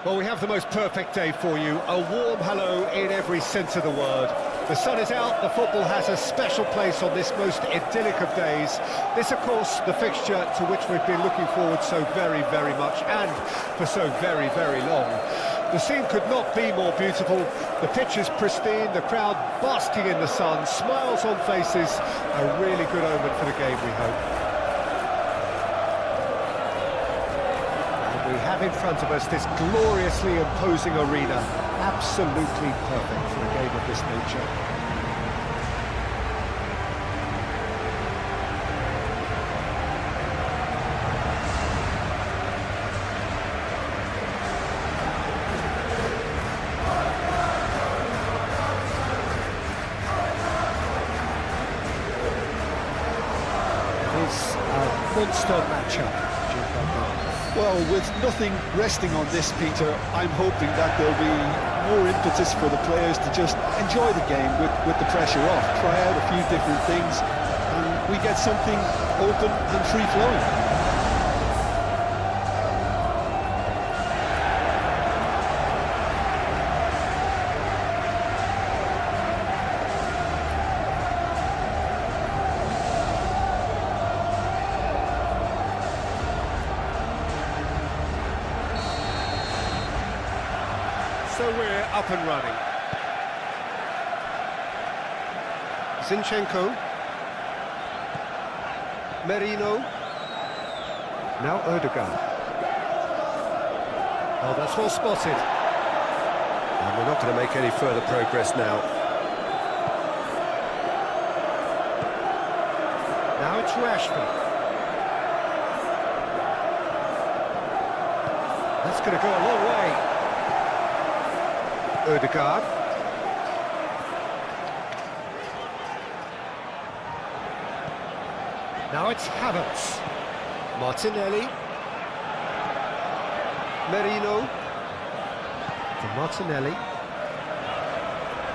Well, we have the most perfect day for you. A warm hello in every sense of the word. The sun is out, the football has a special place on this most idyllic of days. This, of course, the fixture to which we've been looking forward so very, very much, and for so very, very long. The scene could not be more beautiful. The pitch is pristine, the crowd basking in the sun, smiles on faces. A really good omen for the game, we hope. We have in front of us this gloriously imposing arena, absolutely perfect for a game of this nature. It is a monster matchup. Well, with nothing resting on this, Peter, I'm hoping that there'll be more impetus for the players to just enjoy the game with the pressure off, try out a few different things, and we get something open and free-flowing. So we're up and running. Zinchenko. Merino. Now Odegaard. Oh, that's well spotted. And we're not going to make any further progress now. Now it's Rashford. That's going to go a long way. Odegaard. Now it's Havertz. Martinelli. Merino. To Martinelli.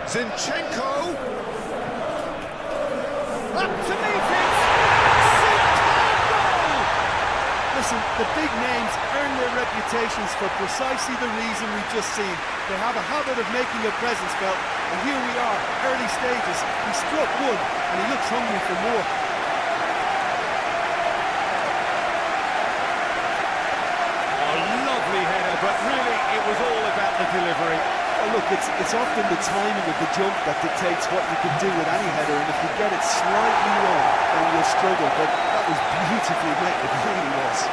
Zinchenko. Up to meet it! Listen, the big names earn their reputations for precisely the reason we've just seen. They have a habit of making a presence felt, and here we are, early stages. He struck one, and he looks hungry for more. A lovely header, but really it was all about the delivery. Well, look, it's often the timing of the jump that dictates what you can do with any header, and if you get it slightly wrong, then you'll struggle, but that was beautifully met, it really was.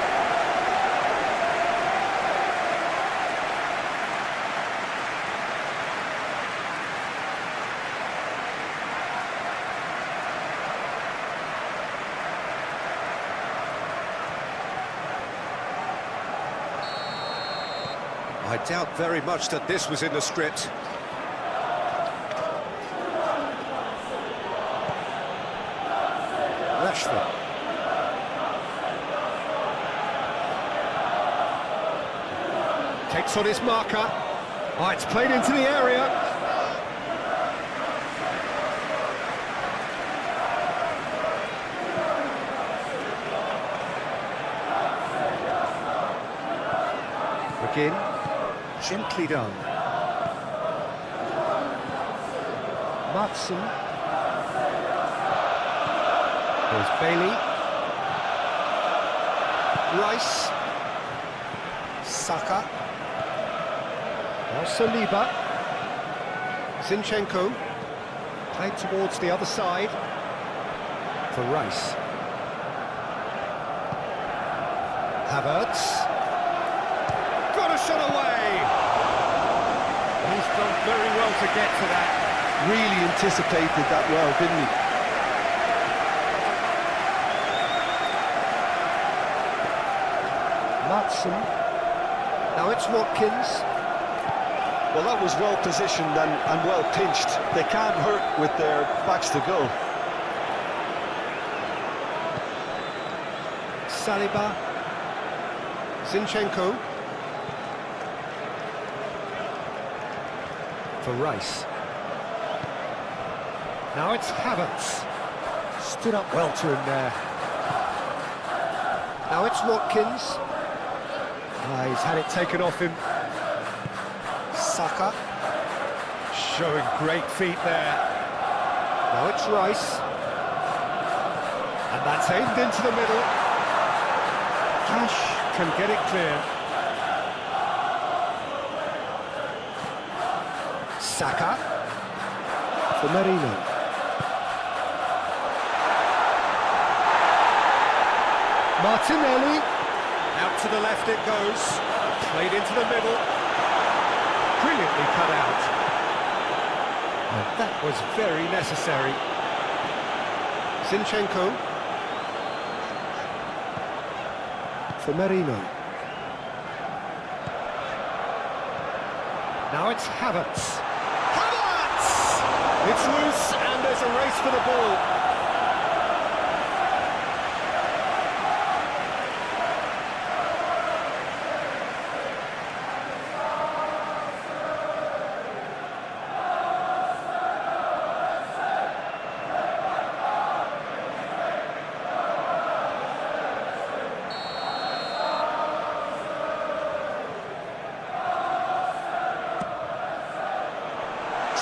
I doubt very much that this was in the script. Rashford. Takes on his marker. Oh, it's played into the area. Again. Gently done. Matson. There's Bailey. Rice. Saka. Now Saliba. Zinchenko. Played towards the other side. For Rice. Havertz. Got a shot away! He's done very well to get to that. Really anticipated that well, didn't he? Matson. Now it's Watkins. Well, that was well positioned and well pinched. They can't hurt with their backs to goal. Saliba. Zinchenko. For Rice. Now it's Havertz. Stood up well to him there. Now it's Watkins. He's had it taken off him. Saka. Showing great feet there. Now it's Rice. And that's aimed into the middle. Cash can get it clear. Saka. For Merino. Martinelli. Out to the left it goes. Played into the middle. Brilliantly cut out. And that was very necessary. Zinchenko. For Merino. Now it's Havertz. Havertz! It's loose and there's a race for the ball.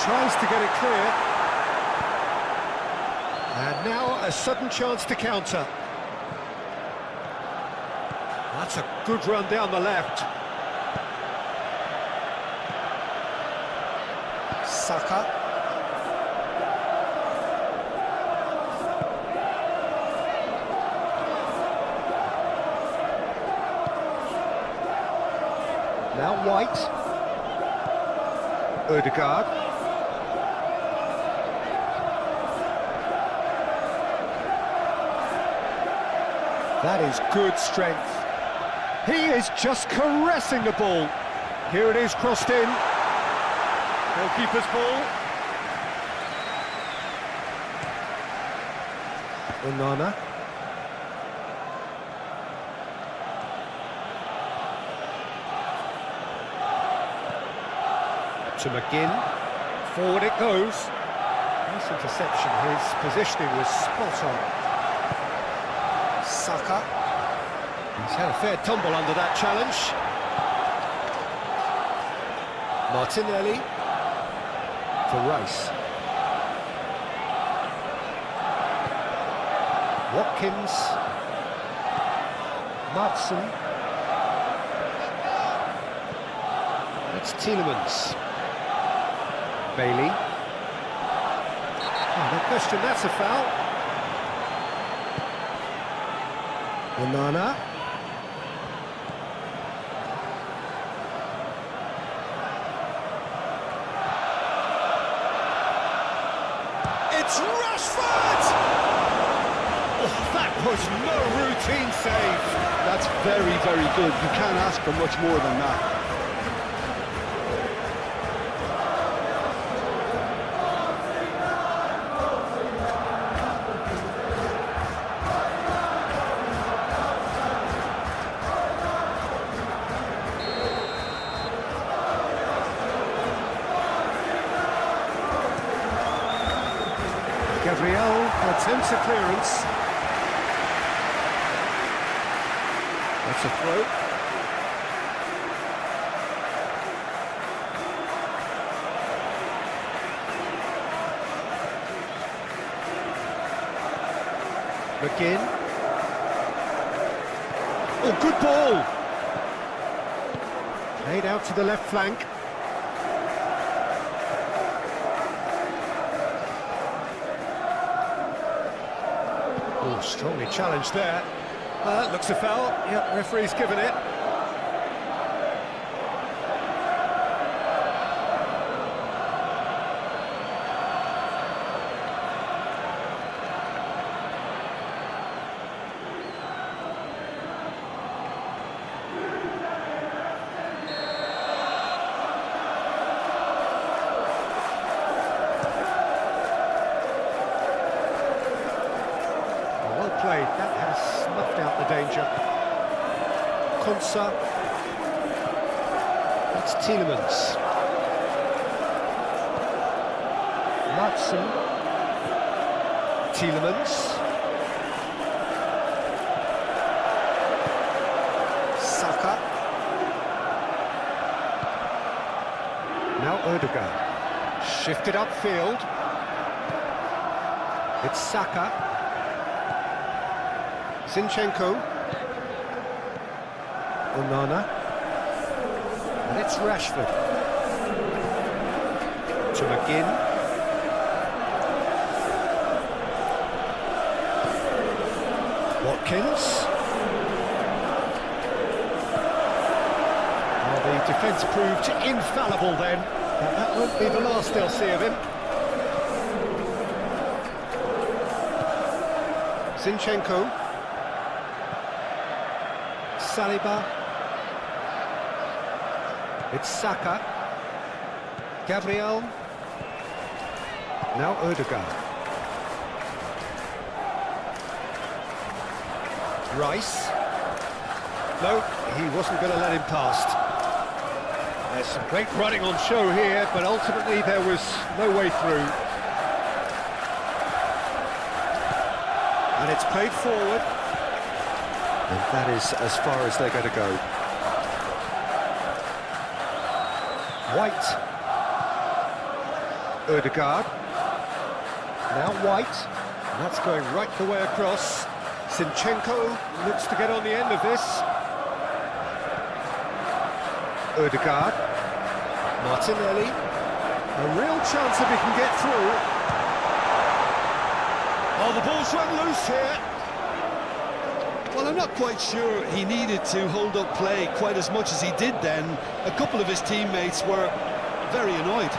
Tries to get it clear. And now a sudden chance to counter. That's a good run down the left. Saka. Now White. Odegaard. That is good strength. He is just caressing the ball. Here it is, crossed in. Goalkeeper's ball. Onana. To McGinn. Forward it goes. Nice interception. His positioning was spot on. Saka. He's had a fair tumble under that challenge. Martinelli for Rice. Watkins. Madsen. That's Tielemans. Bailey. Oh, no question, that's a foul. Onana. It's Rashford! Oh, that was no routine save. That's very, very good. You can't ask for much more than that. Gabriel attempts a clearance. That's a throw. McGinn. Oh, good ball! Played out to the left flank. Oh, strongly challenged there. Looks a foul. Yep, referee's given it. Well played. That has snuffed out the danger. Konsa. That's Tielemans. Madsen. Tielemans. Saka. Odegaard. Shifted upfield. It's Saka. Zinchenko. Onana. And it's Rashford. To McGinn. Watkins. Well, the defence proved infallible then, but that won't be the last they'll see of him. Zinchenko. Saliba. It's Saka. Gabriel. Now Odegaard. Rice. No, he wasn't going to let him past. There's some great running on show here, but ultimately there was no way through. And it's played forward. And that is as far as they're going to go. White. Odegaard. Now White. And that's going right the way across. Zinchenko looks to get on the end of this. Odegaard. Martinelli. A real chance if he can get through. Oh, the ball's run loose here. Well, I'm not quite sure he needed to hold up play quite as much as he did then. A couple of his teammates were very annoyed.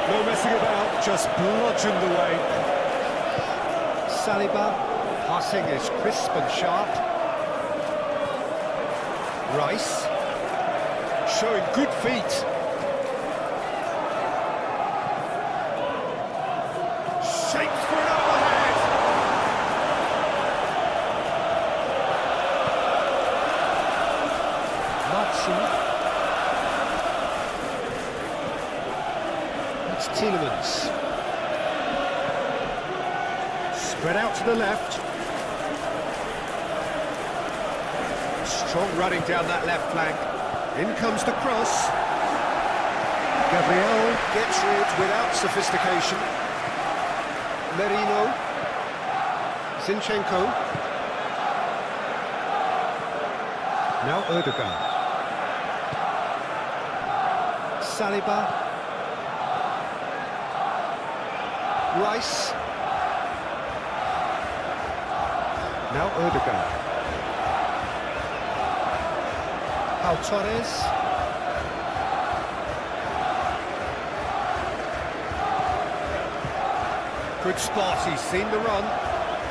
No messing about, just bludgeoned away. Saliba, passing is crisp and sharp. Rice, showing good feet. Shapes for an overhead. Matsu. That's Tielemans. Spread out to the left. Strong running down that left flank. In comes the cross. Gabriel gets rid without sophistication. Merino. Zinchenko. Now Odegaard. Saliba. Rice. Now Odegaard. Pau Torres. Good spot, he's seen the run.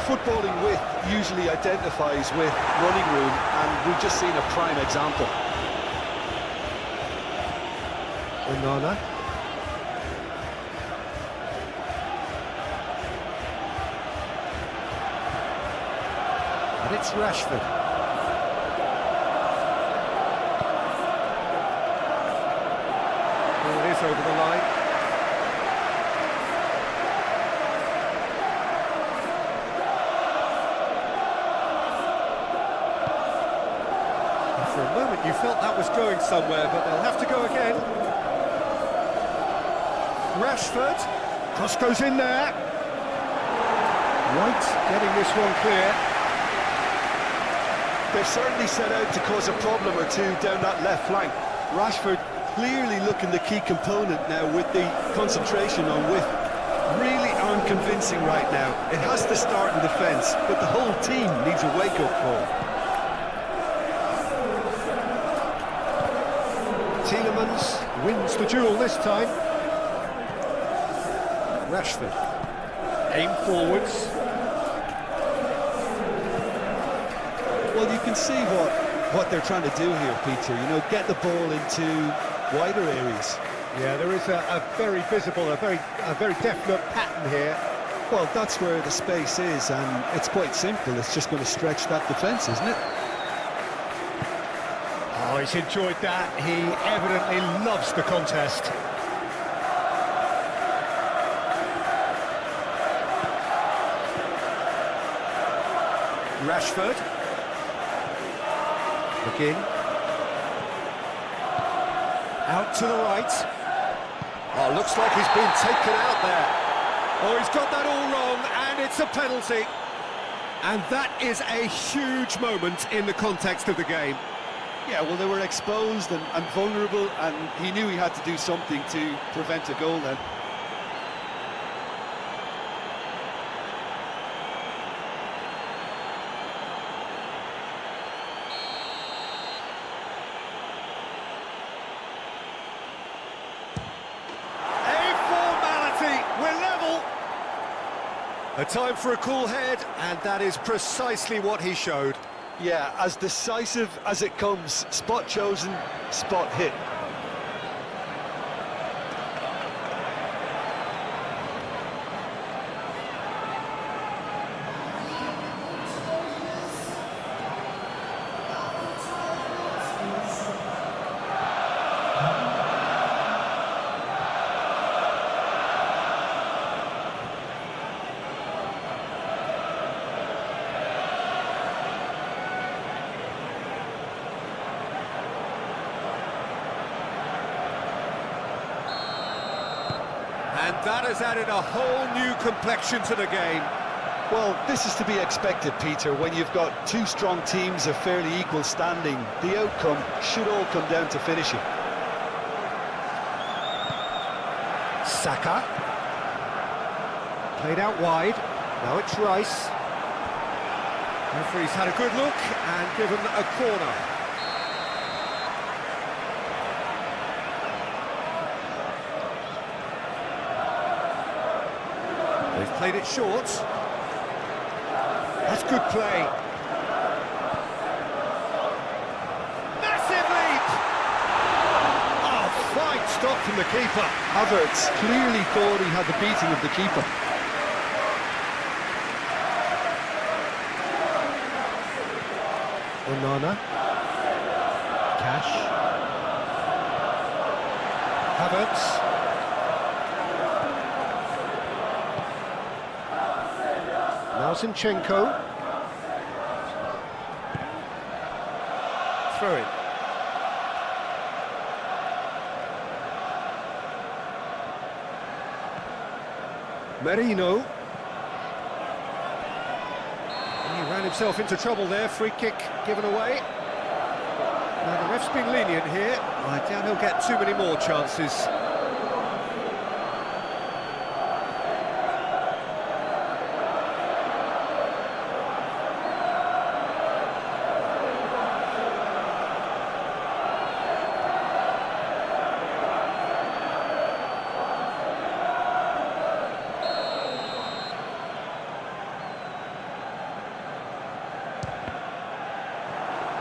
Footballing width usually identifies with running room, and we've just seen a prime example. Onana. And it's Rashford. Ball is over the line. For a moment you felt that was going somewhere, but they'll have to go again. Rashford. Cross goes in there. White getting this one clear. They've certainly set out to cause a problem or two down that left flank. Rashford clearly looking the key component now with the concentration on width. Really aren't convincing right now. It has to start in defence, but the whole team needs a wake-up call. Tielemans wins the duel this time. Rashford. Aim forwards. Well, you can see what they're trying to do here, Peter. You know, get the ball into wider areas. Yeah, there is a very visible, a very definite pattern here. Well, that's where the space is, and it's quite simple. It's just going to stretch that defence, isn't it? Oh, he's enjoyed that. He evidently loves the contest. Rashford. McGinn. Out to the right. Oh, looks like he's been taken out there. Oh, he's got that all wrong, and it's a penalty. And that is a huge moment in the context of the game. Yeah, well, they were exposed and vulnerable, and he knew he had to do something to prevent a goal then. A time for a cool head, and that is precisely what he showed. Yeah, as decisive as it comes. Spot chosen, spot hit. And that has added a whole new complexion to the game. Well, this is to be expected, Peter, when you've got two strong teams of fairly equal standing. The outcome should all come down to finishing. Saka. Played out wide. Now it's Rice. Referee's had a good look and given a corner. They've played it short. That's good play. Massive leap! Oh, fine stop from the keeper. Havertz clearly thought he had the beating of the keeper. Onana. Cash. Havertz. Now Zinchenko. Throw in. Merino. He ran himself into trouble there. Free kick given away. Now the ref's been lenient here. I doubt he'll get too many more chances.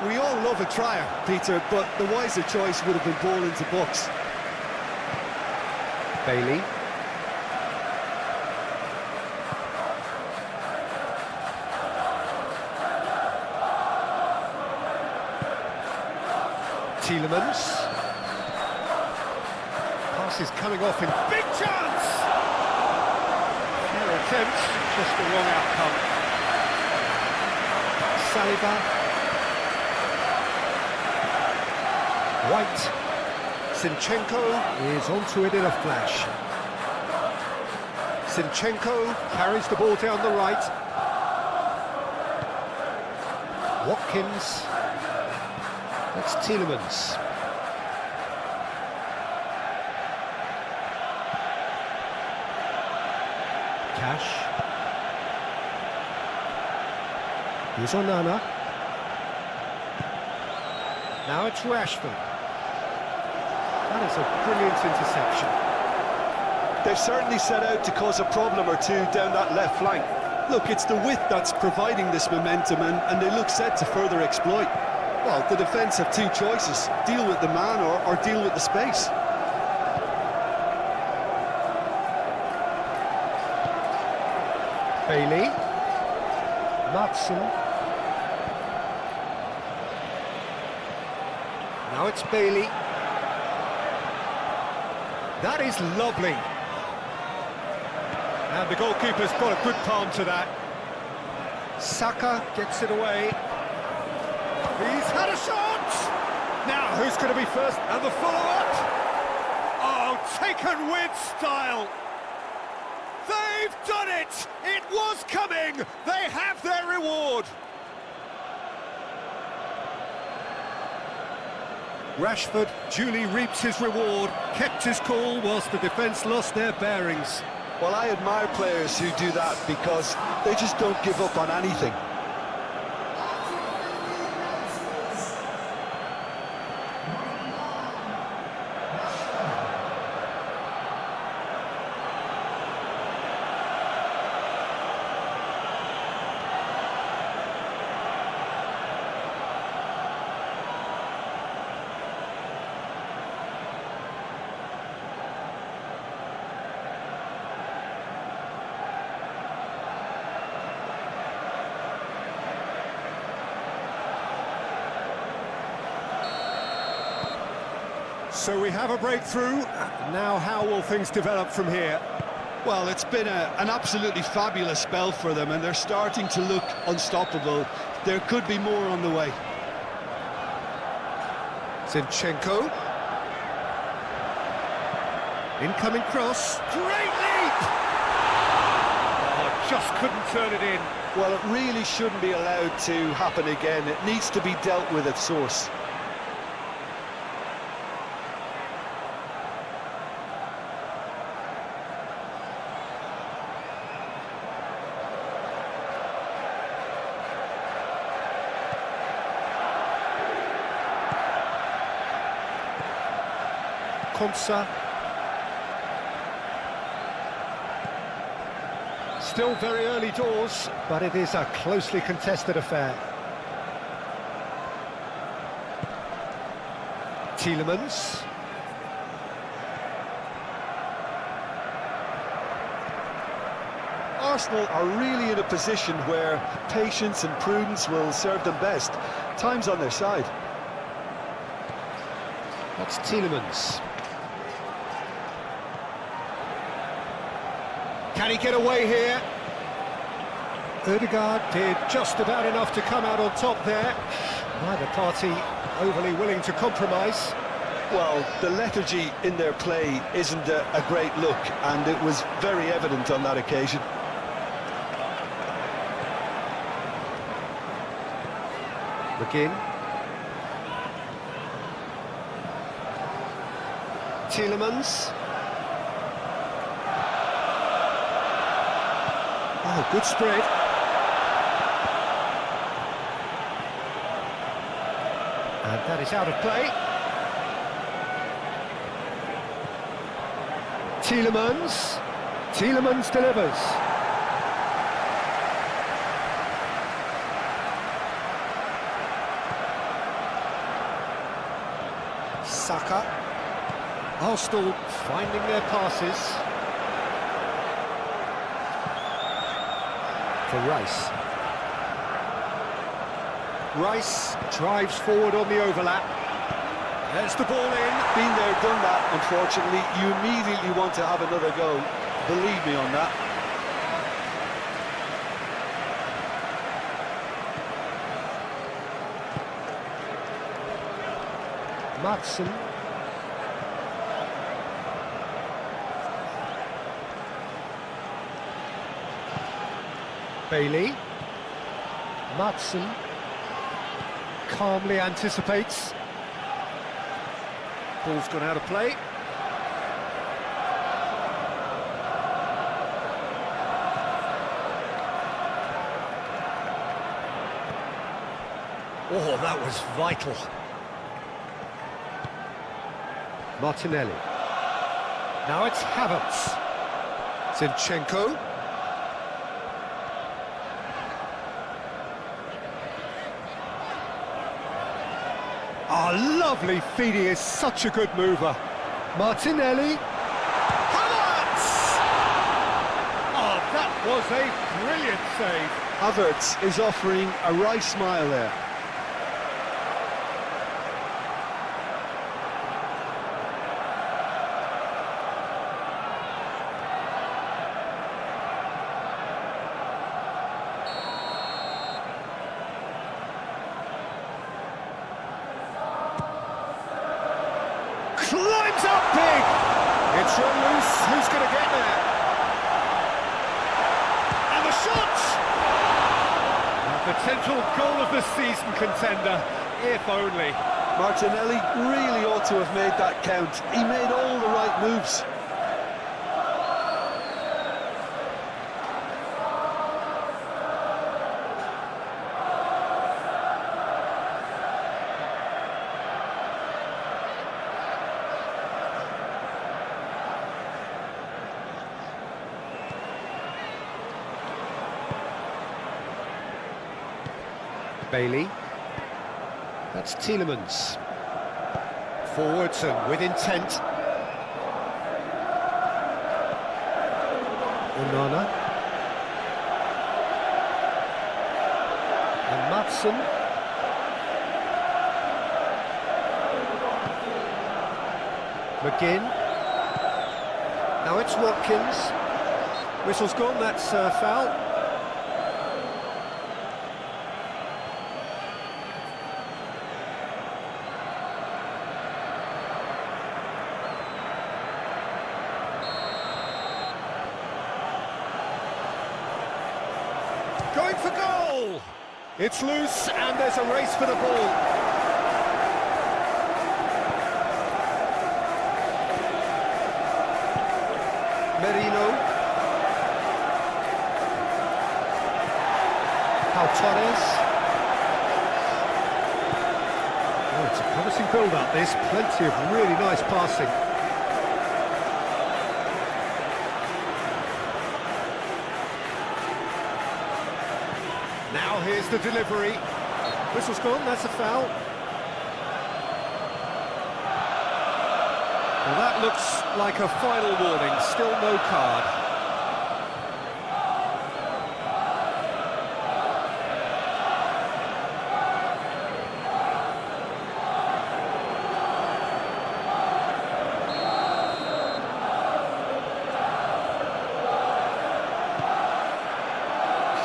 We all love a trier, Peter, but the wiser choice would have been ball into box. Bailey. Tielemans. Pass is coming off in big chance! Fair attempt, just the wrong outcome. Saliba. White. Zinchenko is onto it in a flash. Zinchenko carries the ball down the right. Watkins. That's Tielemans. Cash. Here's Onana. Now it's Rashford. That is a brilliant interception. They've certainly set out to cause a problem or two down that left flank. Look, it's the width that's providing this momentum, and they look set to further exploit. Well, the defence have two choices: deal with the man or deal with the space. Bailey. Matson. Now it's Bailey. That is lovely. And the goalkeeper's got a good palm to that. Saka gets it away. He's had a shot! Now, who's going to be first? And the follow-up! Oh, taken with style! They've done it! It was coming! They have their reward! Rashford duly reaps his reward, kept his cool whilst the defence lost their bearings. Well, I admire players who do that because they just don't give up on anything. So we have a breakthrough. Now how will things develop from here? Well, it's been an absolutely fabulous spell for them, and they're starting to look unstoppable. There could be more on the way. Zinchenko. Incoming cross. Great leap! Oh, just couldn't turn it in. Well, it really shouldn't be allowed to happen again. It needs to be dealt with at source. Konsa. Still very early doors, but it is a closely contested affair. Tielemans. Arsenal are really in a position where patience and prudence will serve them best. Time's on their side. That's Tielemans. Can he get away here? Ødegaard did just about enough to come out on top there. Neither party overly willing to compromise. Well, the lethargy in their play isn't a great look, and it was very evident on that occasion. McGinn. Tielemans. Oh, good spread. And that is out of play. Tielemans. Tielemans delivers. Saka. Arsenal finding their passes. For Rice. Rice drives forward on the overlap. There's the ball in. Been there, done that, unfortunately. You immediately want to have another go. Believe me on that. Matson. Bailey. Matson calmly anticipates. Ball's gone out of play. Oh, that was vital. Martinelli. Now it's Havertz. Zinchenko. Oh, lovely feed. He is such a good mover. Martinelli. Havertz! Oh, that was a brilliant save. Havertz is offering a wry smile there. big. It's run loose. Who's going to get there? And the shot! A potential goal of the season contender, if only. Martinelli really ought to have made that count. He made all the right moves. Bailey. That's Tielemans. Forwards and with intent. Onana. And Matson. McGinn. Now it's Watkins. Whistle's gone, that's foul. Going for goal! It's loose and there's a race for the ball. Merino. Pau Torres. Oh, it's a promising build-up this. Plenty of really nice passing. Now here's the delivery. Whistle's gone, that's a foul. Well, that looks like a final warning, still no card.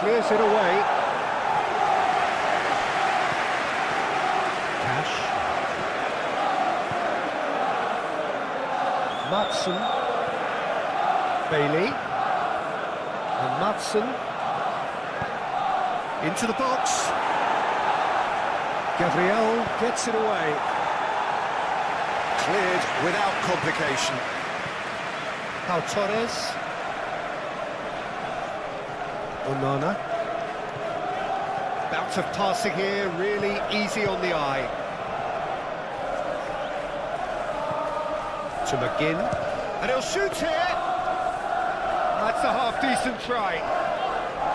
Clears it away. Matson, Bailey, and Matson into the box. Gabriel gets it away. Cleared without complication. Pau Torres. Onana. Bout of passing here, really easy on the eye. To McGinn, and he'll shoot here. That's a half-decent try.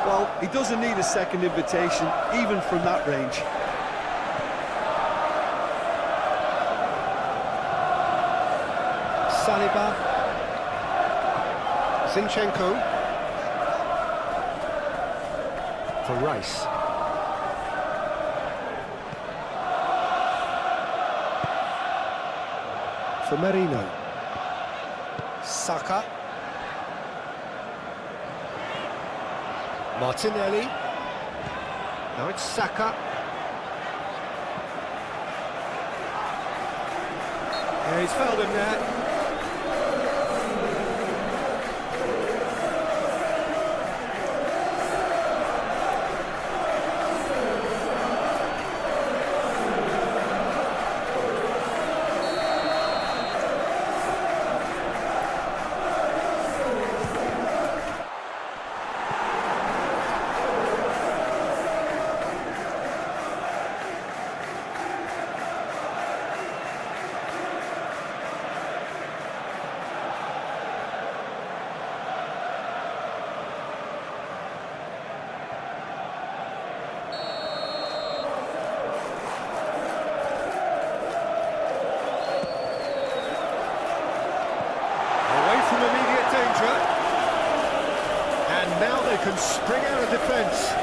Well, he doesn't need a second invitation, even from that range. Saliba. Zinchenko. For Rice. For Merino. Saka. Martinelli. Now it's Saka. Yeah, he's fouled him there. Now they can spring out of defence.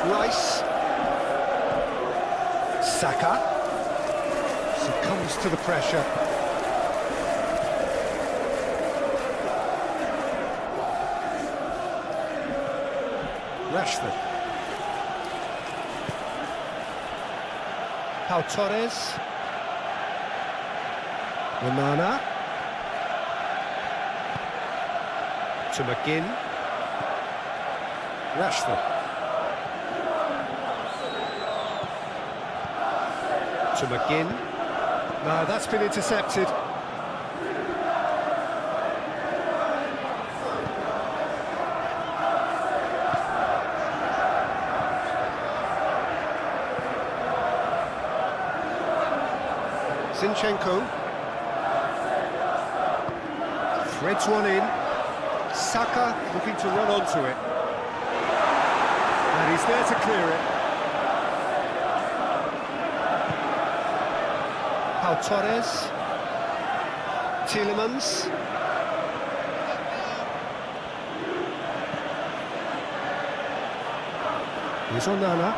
Rice. Saka. Succumbs to the pressure. Rashford. Pau Torres. Onana. To McGinn. Rashford. To McGinn. No, that's been intercepted. Zinchenko. Threads one in. Saka looking to run onto it. And he's there to clear it. Pau Torres. Tielemans. Here's Onana.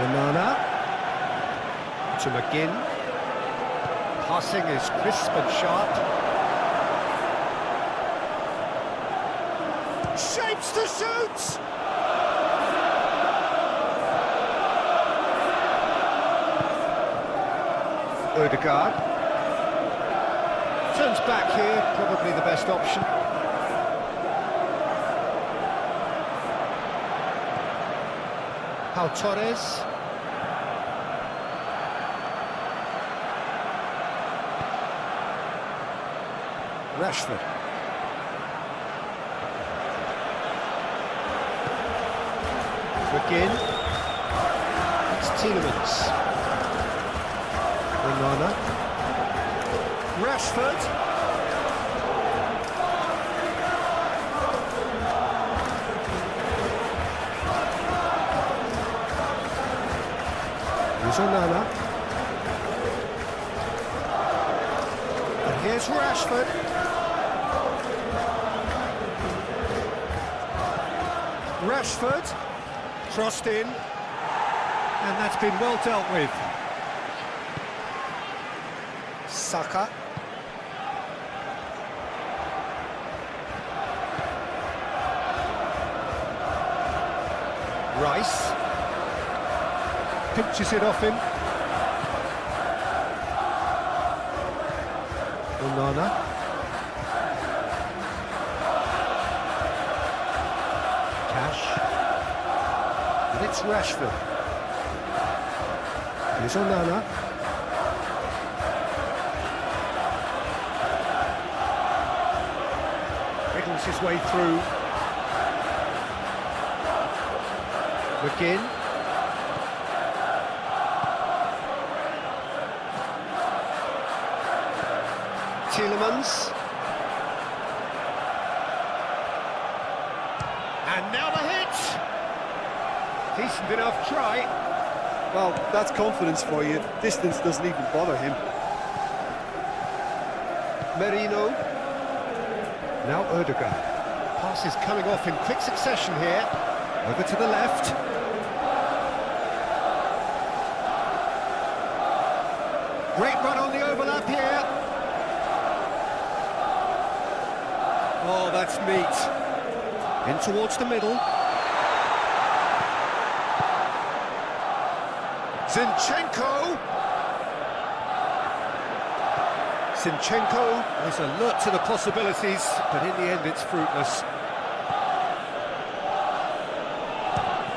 Onana. To McGinn. Passing is crisp and sharp. Shapes to shoot! Odegaard. Turns back here, probably the best option. Pau Torres. Rashford. McGinn. It's Tielemans. Onana. Rashford. Here's Onana. And here's Rashford. Rashford, crossed in, and that's been well dealt with. Saka. Rice. Pinches it off him. Onana. And it's Rashford. Here's Onana. Wriggles his way through. McGinn. Tielemans. And now the hit! Decent enough try. Well, that's confidence for you. Distance doesn't even bother him. Merino. Now Odegaard. Pass is coming off in quick succession here. Over to the left. Great run on the overlap here. Oh, that's meat. In towards the middle. Zinchenko! Zinchenko is alert to the possibilities, but in the end it's fruitless.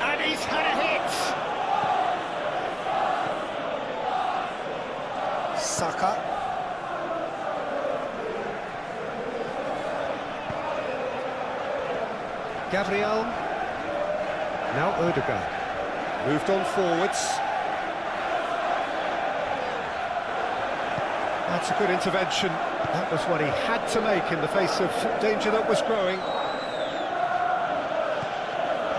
And he's had a hit! Saka. Gabriel. Now Odegaard. Moved on forwards. That's a good intervention. That was what he had to make in the face of danger that was growing.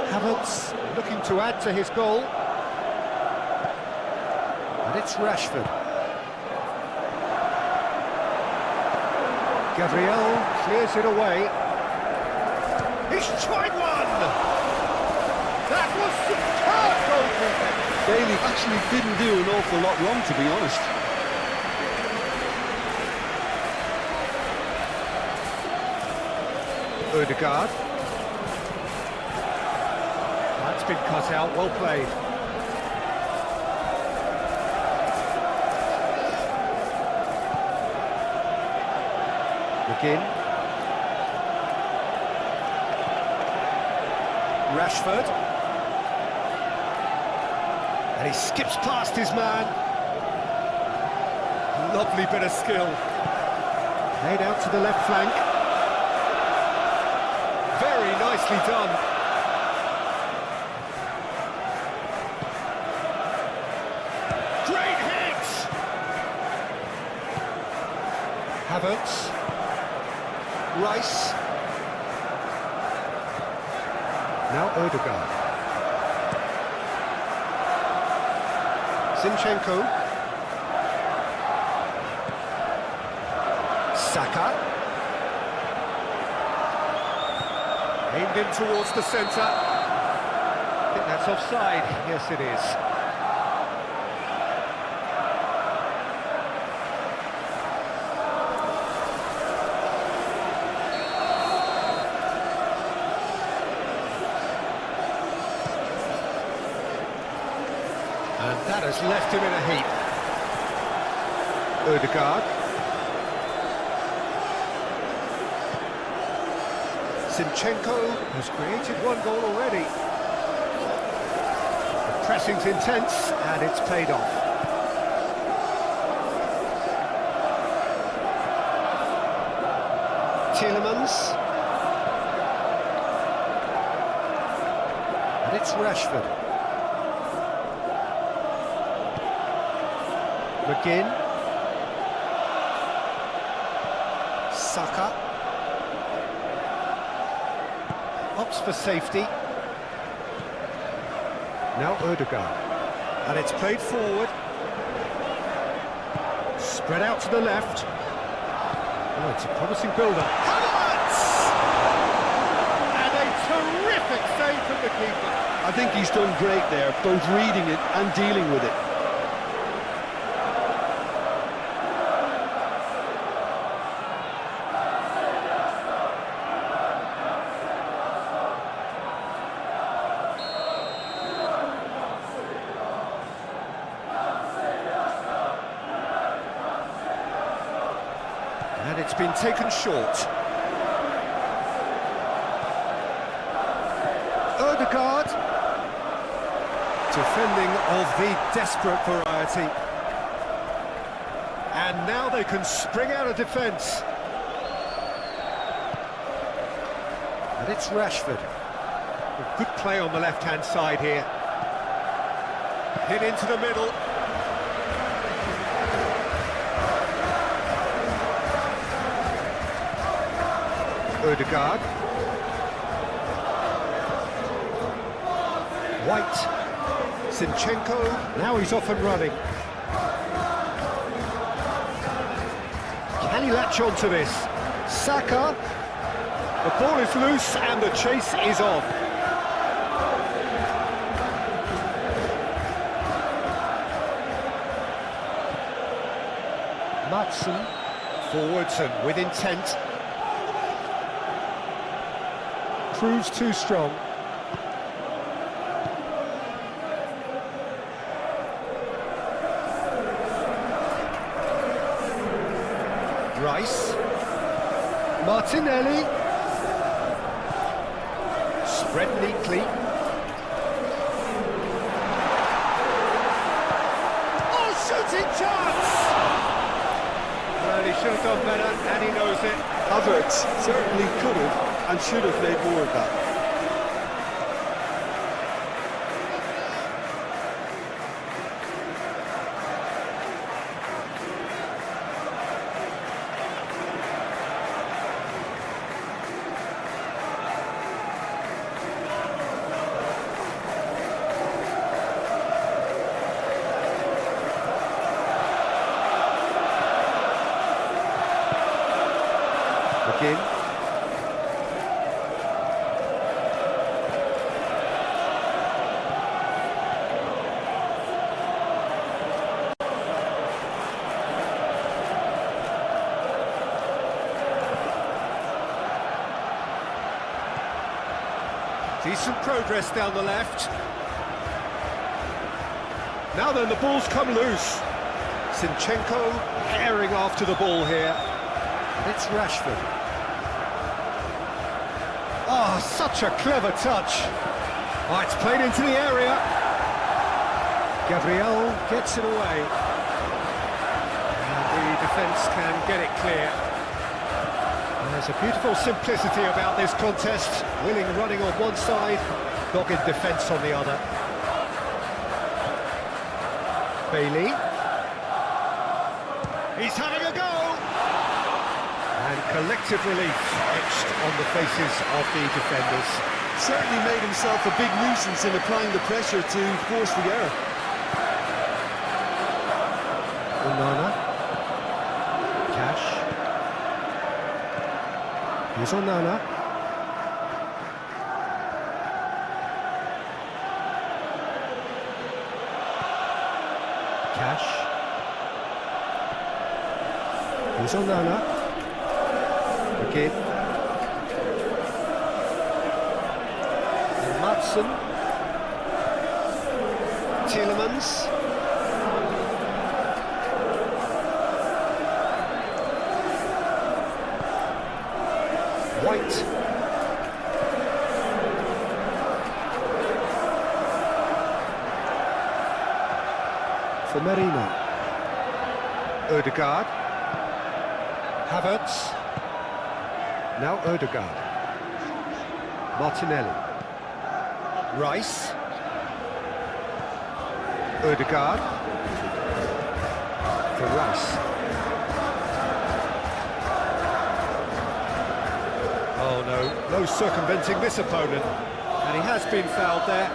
Havertz looking to add to his goal. And it's Rashford. Gabriel clears it away. He's tried one! That was superb goalkeeping! Bailey actually didn't do an awful lot wrong, to be honest. Odegaard. That's been cut out, well played. McGinn. Rashford. And he skips past his man. Lovely bit of skill. Played out to the left flank. Very nicely done. Great hit! Havertz. Rice. Now Odegaard. Zinchenko. Saka. Aimed in towards the centre. I think that's offside. Yes, it is. And that has left him in a heap. Odegaard. Zinchenko has created one goal already. The pressing's intense and it's paid off. Tielemans. And it's Rashford. McGinn. Saka. Opts for safety. Now Odegaard. And it's played forward. Spread out to the left. Oh, it's a promising build-up. Havertz! And a terrific save from the keeper. I think he's done great there, both reading it and dealing with it. And it's been taken short. Odegaard. Defending of the desperate variety. And now they can spring out of defence. And it's Rashford. A good play on the left-hand side here. Hit into the middle. Odegaard. White. Zinchenko. Now he's off and running. Can he latch on to this? Saka. The ball is loose and the chase is on. Matson. Forwards and with intent. Proves too strong. Rice. Martinelli. Spread neatly. Oh, shooting chance! Well, he should have done better, and he knows it. Havertz certainly could have and should have made more of that. McGinn. Decent progress down the left. Now then, the ball's come loose. Zinchenko herring after the ball here. it's Rashford. Oh, such a clever touch. Oh, it's played into the area. Gabriel gets it away. And the defence can get it clear. And there's a beautiful simplicity about this contest. Willing running on one side, dogged defence on the other. Bailey. He's having a go! And collective relief etched on the faces of the defenders. Certainly made himself a big nuisance in applying the pressure to force the error. Onana. Cash. Here's Onana. Cash. Here's Onana. Again. And Madsen. Tielemans. White. For Merino. Ødegaard. Havertz. Now Ødegaard. Martinelli. Rice. Ødegaard. For Rice. Oh no, no circumventing this opponent. And he has been fouled there.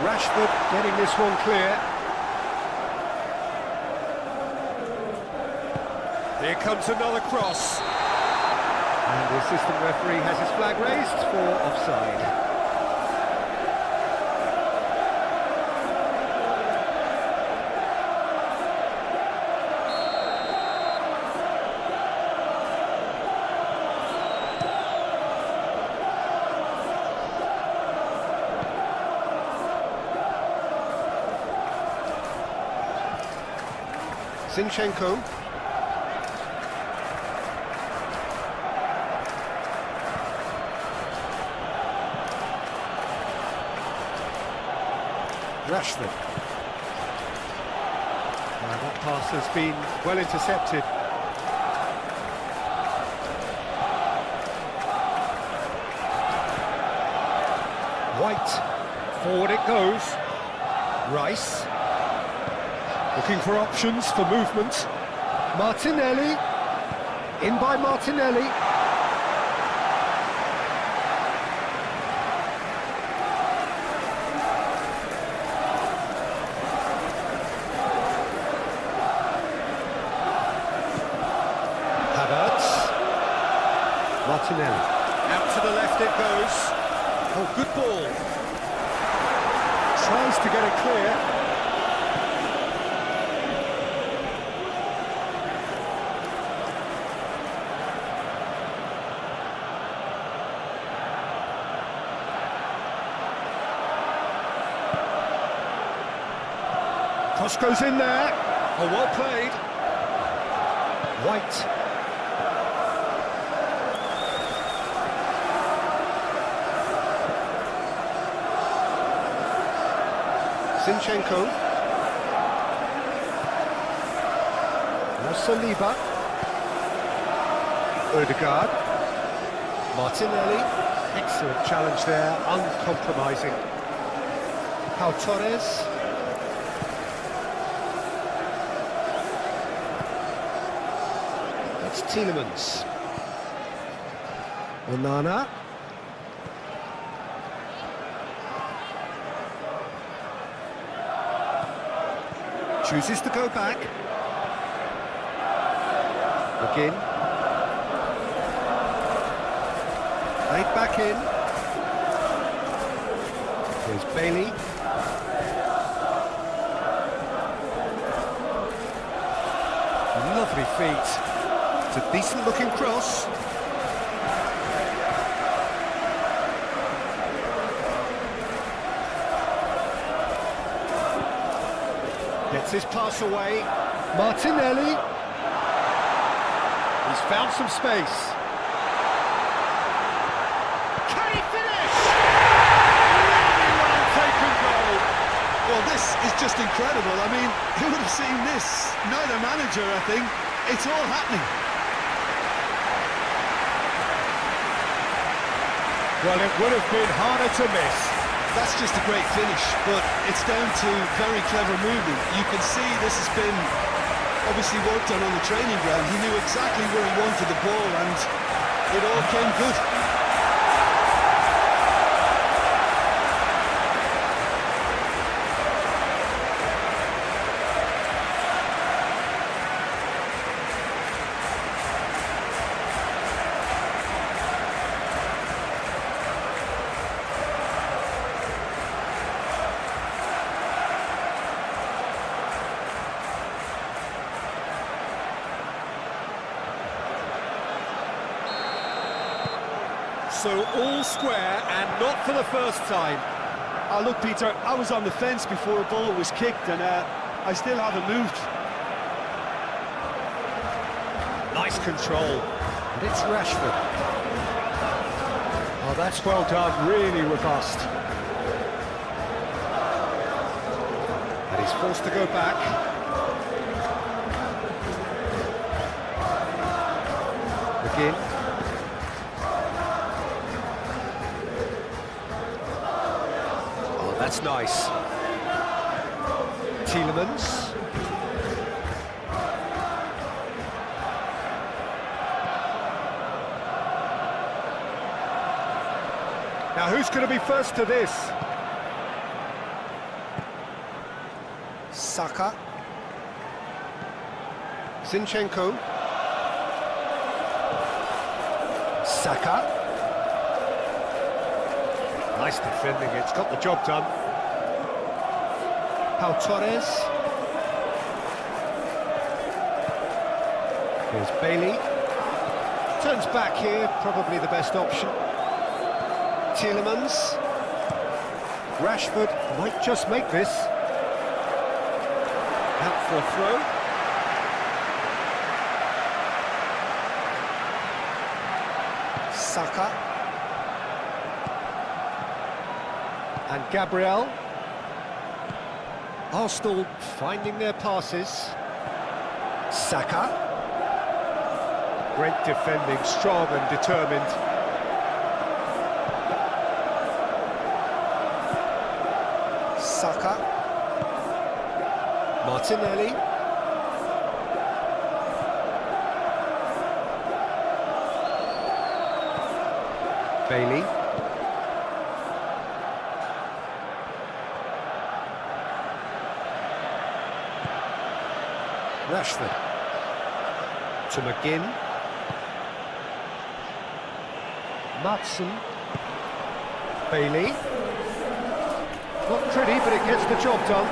Rashford getting this one clear. Here comes another cross. And the assistant referee has his flag raised for offside. Zinchenko. Rashford. That pass has been well intercepted. White. Forward it goes. Rice. Looking for options for movement. Martinelli. In by Martinelli. Havertz. Martinelli. Out to the left it goes. Oh, good ball. Tries to get it clear. Cross goes in there. Oh, well played. White. Zinchenko. Now Saliba. Ødegaard. Martinelli. Excellent challenge there, uncompromising. Pau Torres. That's Tielemans. Onana. Chooses to go back. Again. Played back in. Here's Bailey. Lovely feet. It's a decent-looking cross. Gets his pass away. Martinelli. He's found some space. Can he finish? Really well-taken goal. Well, this is just incredible. I mean, who would have seen this? Neither manager, I think. It's all happening. Well, it would have been harder to miss. That's just a great finish, but it's down to very clever movement. You can see this has been obviously worked on the training ground. He knew exactly where he wanted the ball, and it all came good. So all square, and not for the first time. Look, Peter, I was on the fence before a ball was kicked, and I still haven't moved. Nice control. And it's Rashford. Oh, that's well done, really robust. And he's forced to go back. Again. That's nice. Tielemans. Now who's going to be first to this? Saka. Zinchenko. Saka. Nice defending, it's got the job done. Pau Torres. Here's Bailey. Turns back here, probably the best option. Tielemans. Rashford might just make this. Out for a throw. Saka. And Gabriel. Arsenal finding their passes. Saka. Great defending, strong and determined. Saka. Martinelli. Bailey. Rashford to McGinn. Matson. Bailey. Not pretty, but it gets the job done.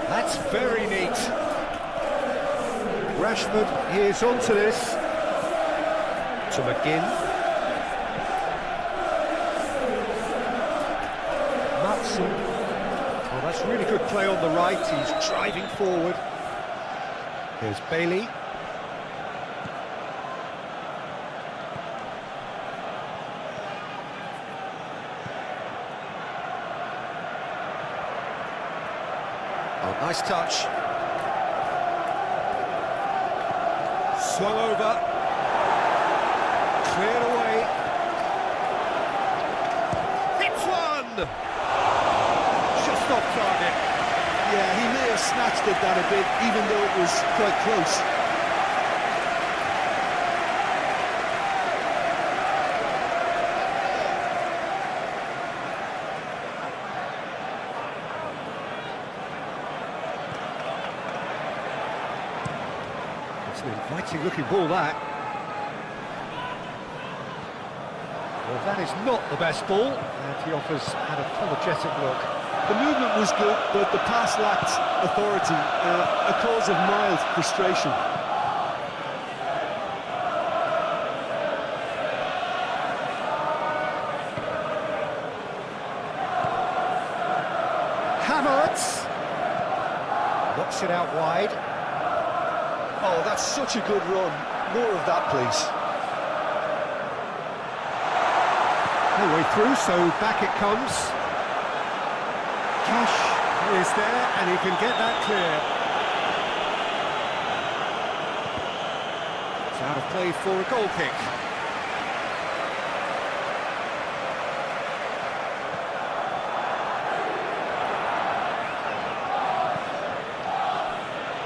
That's very neat. Rashford, he is onto this. To McGinn. Matson. Oh, that's really good play on the right, he's driving forward. Here's Bailey. Oh, nice touch. Swung over. Cleared away. Hits one! Just off target. Yeah, he may have snatched it that a bit, even though it was quite close. It's an inviting looking ball, that. Well, that is not the best ball, and he offers an apologetic look. The movement was good, but the pass lacked authority, a cause of mild frustration. Havertz knocks it out wide. Oh, that's such a good run. More of that, please. No way through, so back it comes. Cash is there, and he can get that clear. It's out of play for a goal kick.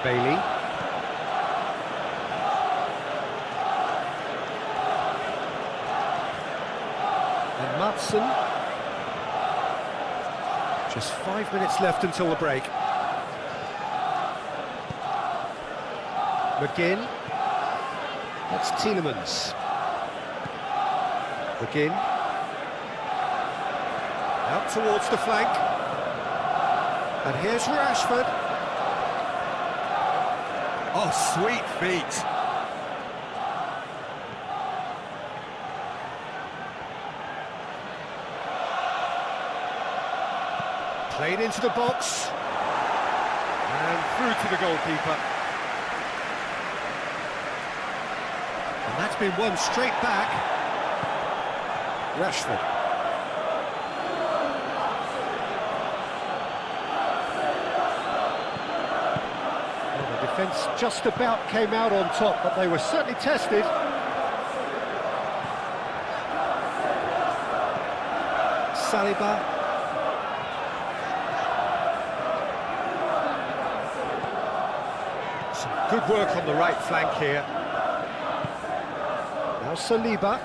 Bailey. And Matson. Just 5 minutes left until the break. McGinn. That's Tielemans. McGinn. Out towards the flank. And here's Rashford. Oh, sweet feet. Played into the box. And through to the goalkeeper. And that's been won straight back. Rashford. Defence just about came out on top, but they were certainly tested. Saliba. Some good work on the right flank here. Now Saliba.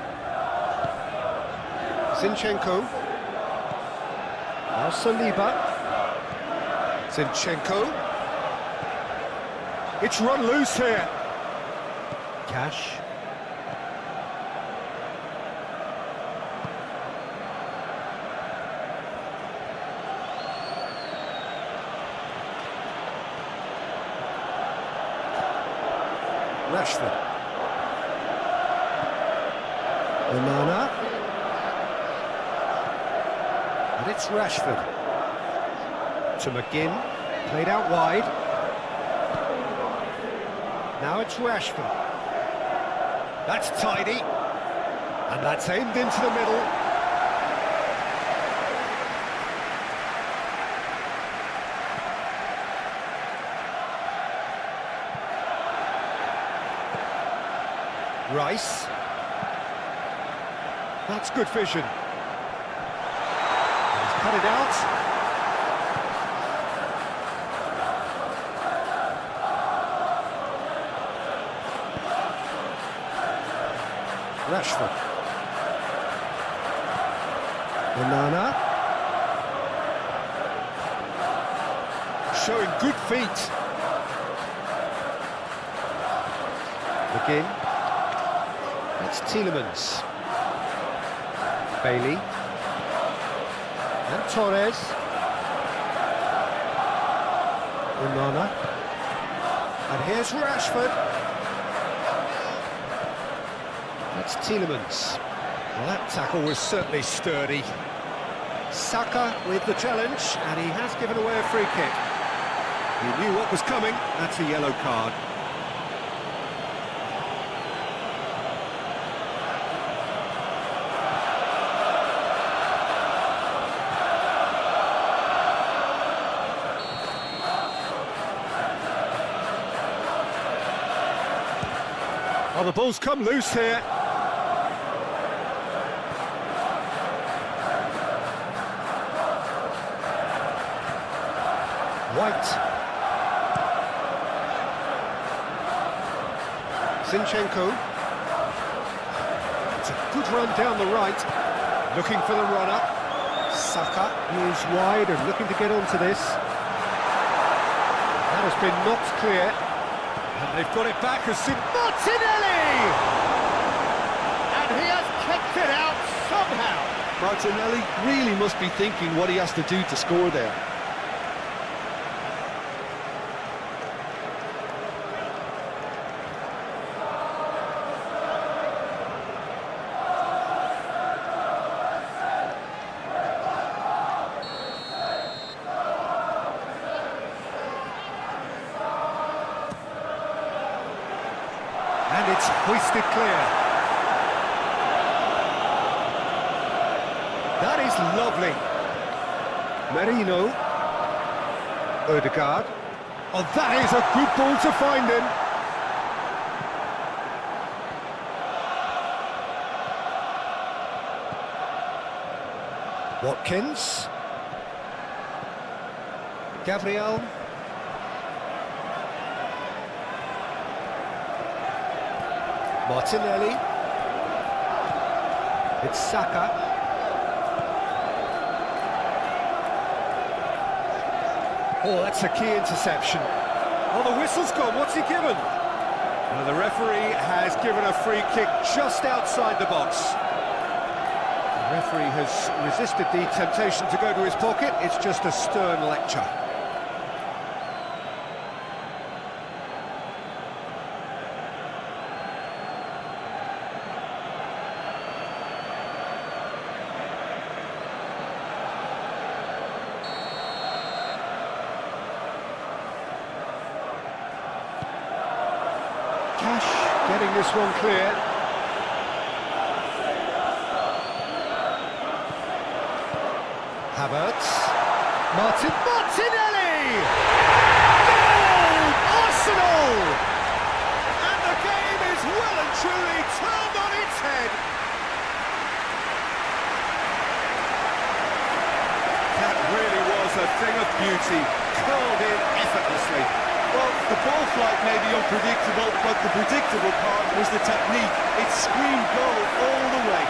Zinchenko. Now Saliba. Zinchenko. It's run loose here. Cash. Rashford. Onana. And it's Rashford. To McGinn. Played out wide. Now it's Rashford. That's tidy. And that's aimed into the middle. Rice. That's good vision. And he's cut it out. Rashford. Onana. Showing good feet. McGinn. That's Tielemans. Bailey. And Torres. Onana. And here's Rashford. That's Tielemans. Well, that tackle was certainly sturdy. Saka with the challenge, and he has given away a free kick. He knew what was coming. That's a yellow card. Oh, the ball's come loose here. White. Zinchenko. It's a good run down the right. Looking for the runner. Saka is wide and looking to get onto this. That has been knocked clear. And they've got it back as Martinelli! And he has kicked it out somehow. Martinelli really must be thinking what he has to do to score there. And it's hoisted clear. That is lovely. Merino. Odegaard. Oh, that is a good ball to find him. Watkins. Gabriel. Martinelli. It's Saka. Oh, that's a key interception. Oh, the whistle's gone. What's he given? Well, the referee has given a free kick just outside the box. The referee has resisted the temptation to go to his pocket. It's just a stern lecture. Cash getting this one clear. Havertz. Martinelli! Goal! Arsenal! And the game is well and truly turned on its head. That really was a thing of beauty, curled in effortlessly. Well, the ball flight may be unpredictable, but the predictable part was the technique. It screamed goal all the way.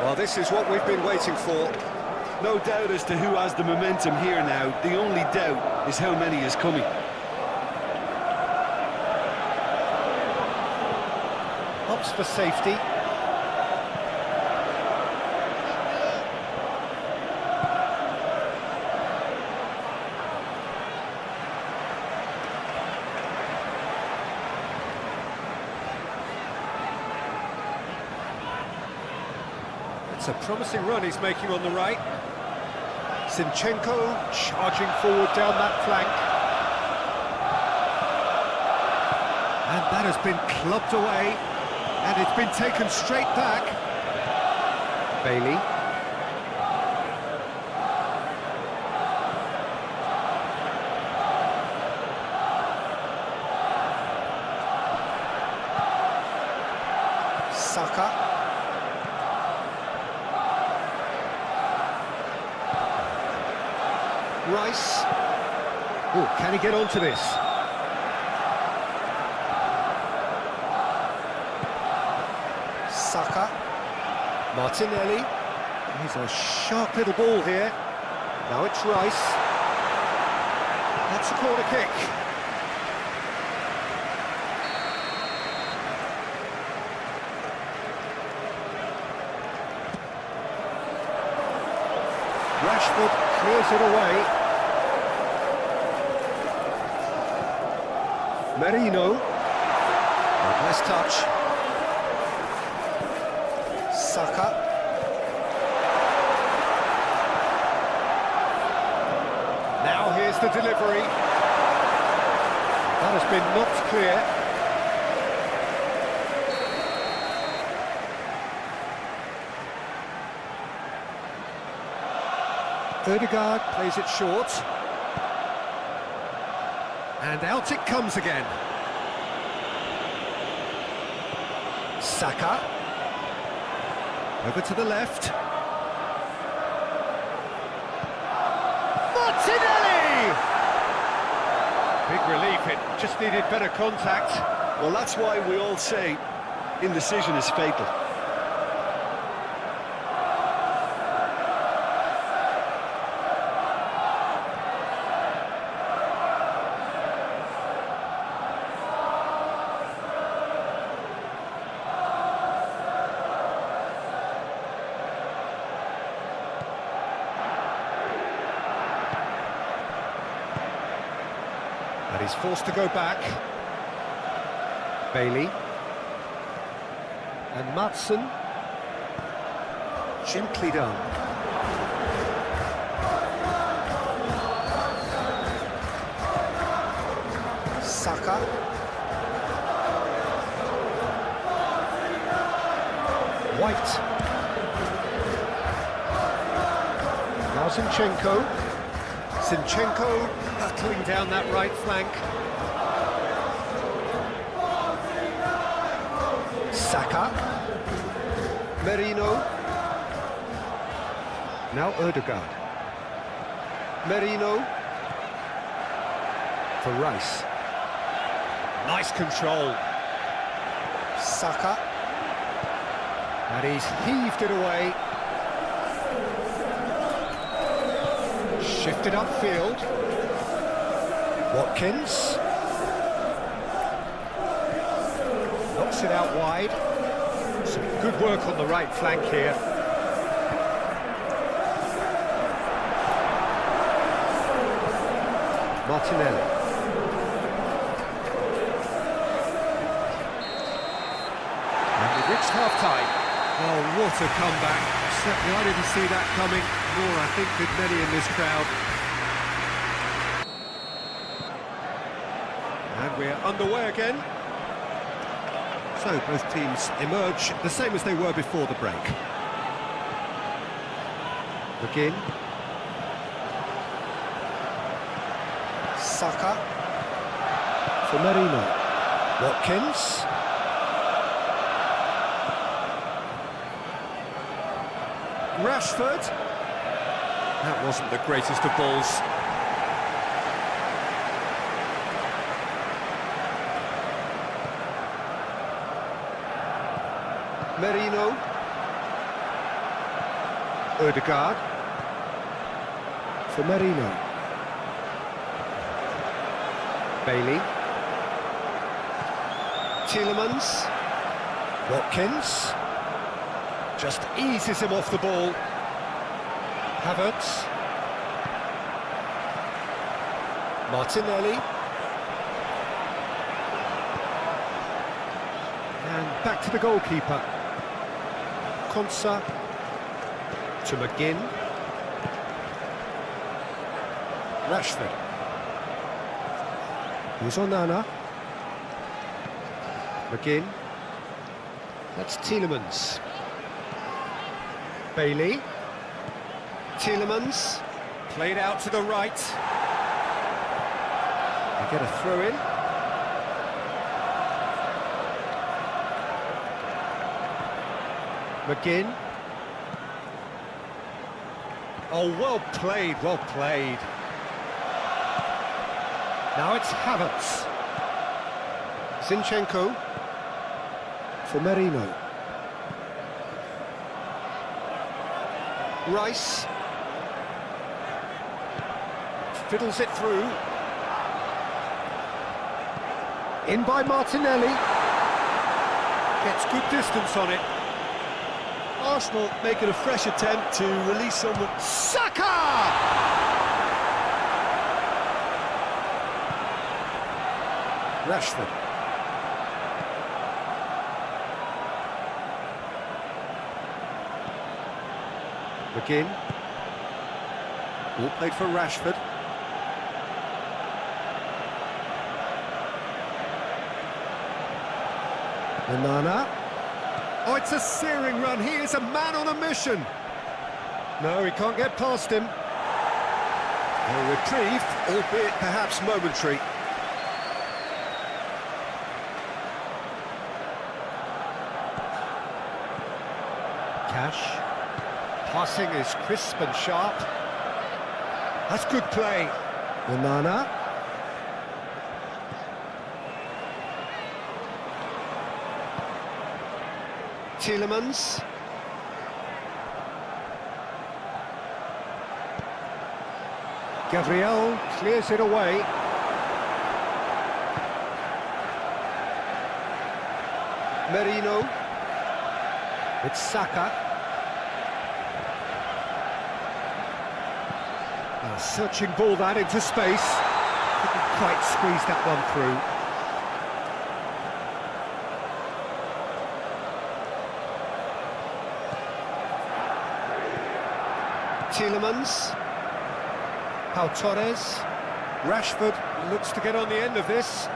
Well, this is what we've been waiting for. No doubt as to who has the momentum here now. The only doubt is how many is coming. Opts for safety. It's a promising run he's making on the right. Zinchenko charging forward down that flank. And that has been clubbed away. And it's been taken straight back. Bailey. Saka. Rice. Oh, can he get onto this? Saka. Martinelli. He's a sharp little ball here. Now it's Rice. That's a corner kick. Rashford clears it away. Merino. Oh, nice touch. Saka. Now here's the delivery. That has been knocked clear. Odegaard plays it short. And out it comes again. Saka. Over to the left. Martinelli! Big relief, it just needed better contact. Well, that's why we all say indecision is fatal. And he's forced to go back. Bailey. And Matson. Gently done. Saka. White. Now Zinchenko. Zinchenko battling down that right flank. Saka. Merino. Now Ødegaard. Merino. For Rice. Nice control. Saka. And he's heaved it away. Shifted upfield. Watkins. Knocks it out wide. Some good work on the right flank here. Martinelli. And we've reached half-time. Oh, what a comeback. Certainly I didn't see that coming, nor I think did many in this crowd. And we're underway again. So both teams emerge the same as they were before the break. McGinn. Saka. For Merino. Watkins. Rashford. That wasn't the greatest of balls. Merino. Ødegaard. For Merino. Bailey. Tielemans. Watkins. Just eases him off the ball. Havertz. Martinelli. And back to the goalkeeper. Konsa. To McGinn. Rashford. Here's Onana. McGinn. That's Tielemans. Bailey. Tielemans. Played out to the right. They get a throw in. McGinn. Oh, well played, well played. Now it's Havertz. Zinchenko. For Merino. Rice. Fiddles it through. In by Martinelli. Gets good distance on it. Arsenal making a fresh attempt to release someone. Saka! Rashford. McGinn. All played for Rashford. Onana. Oh, it's a searing run. He is a man on a mission. No, he can't get past him. A reprieve, albeit perhaps momentary. Cash. Passing is crisp and sharp. That's good play. Onana. Tielemans. Gabriel clears it away. Merino. It's Saka. A searching ball that into space. Couldn't quite squeeze that one through. Tielemans. Pau Torres. Rashford looks to get on the end of this.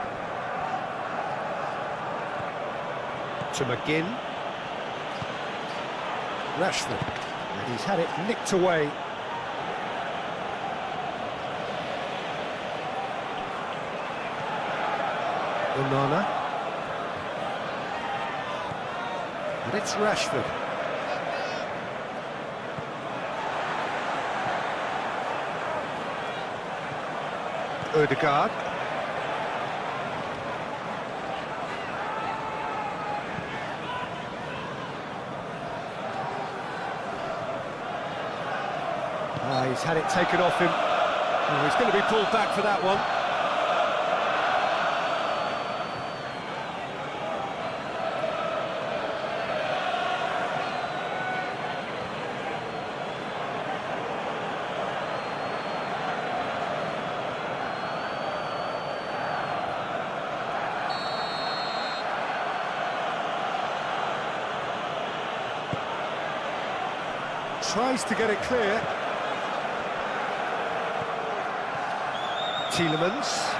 To McGinn. Rashford. And he's had it nicked away. Onana. And it's Rashford. Odegaard. He's had it taken off him. Oh, he's going to be pulled back for that one. Tries to get it clear. Tielemans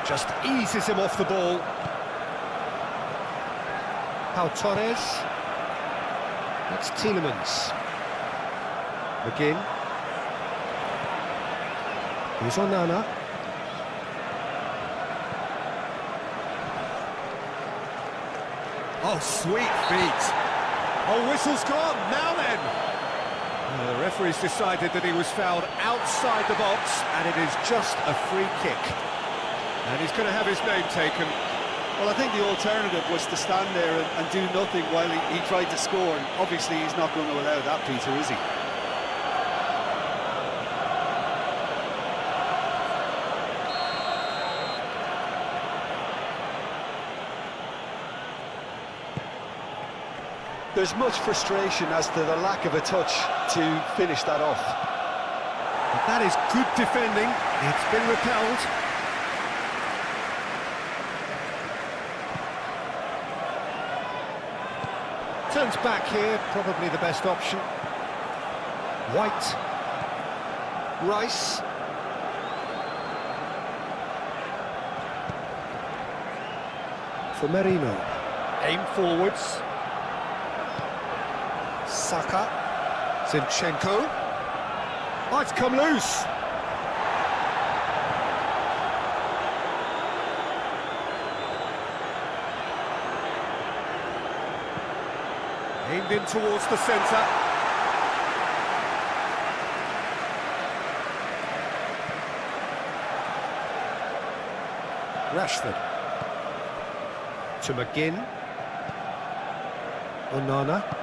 just eases him off the ball. Pau Torres. That's Tielemans. McGinn. Here's Onana. Oh, sweet feet. Oh, whistle's gone. Now then. The referee's decided that he was fouled outside the box, and it is just a free kick. And he's going to have his name taken. Well, I think the alternative was to stand there and do nothing while he tried to score, and obviously he's not going to allow that, Peter, is he? There's much frustration as to the lack of a touch to finish that off. But that is good defending. It's been repelled. Turns back here, probably the best option. White. Rice. For Merino. Aim forwards. Saka. Zinchenko. Oh, it's come loose. Aimed in towards the centre. Rashford. To McGinn. Onana.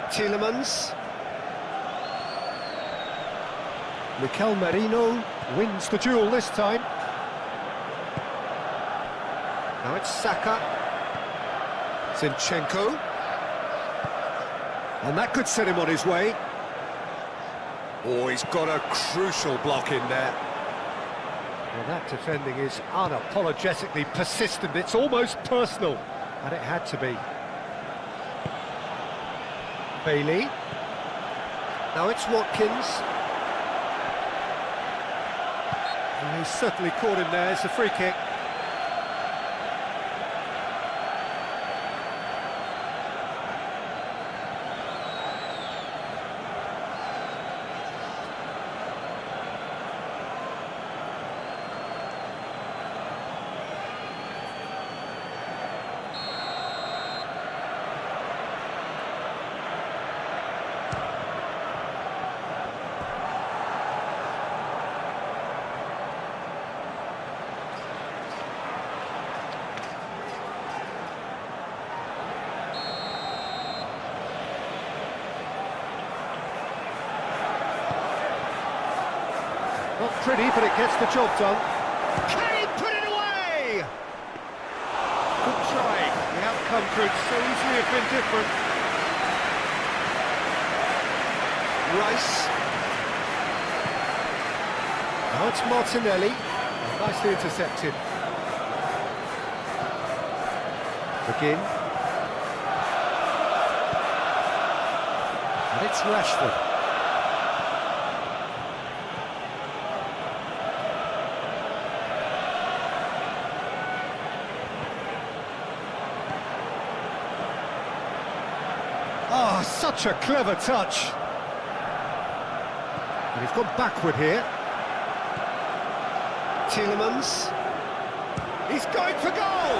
Tielemans. Mikel Merino wins the duel this time. Now it's Saka. Zinchenko. And that could set him on his way. Oh, he's got a crucial block in there. Well, that defending is unapologetically persistent. It's almost personal. And it had to be. Bailey. Now it's Watkins. And he's certainly caught him there. It's a free kick. Not pretty, but it gets the job done. Can he put it away? Good try. The outcome could so easily have been different. Rice. Now it's Martinelli. Nicely intercepted. Again. And it's Rashford. Oh, such a clever touch. And he's gone backward here. Tielemans. He's going for goal!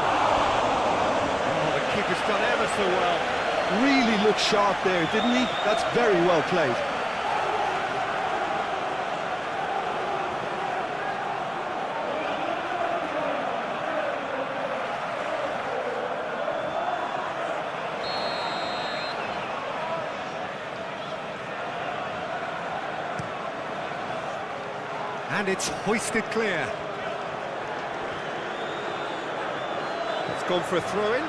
Oh, the keeper's done ever so well. Really looked sharp there, didn't he? That's very well played. And it's hoisted clear. It's gone for a throw-in.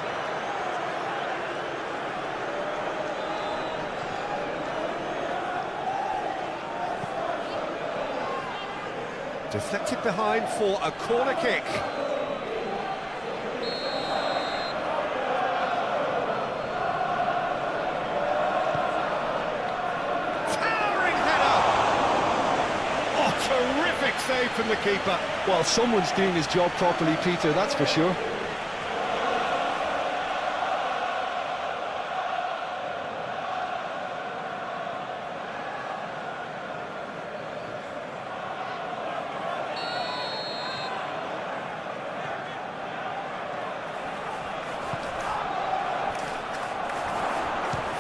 Deflected behind for a corner kick. Terrific save from the keeper. Well, someone's doing his job properly, Peter, that's for sure.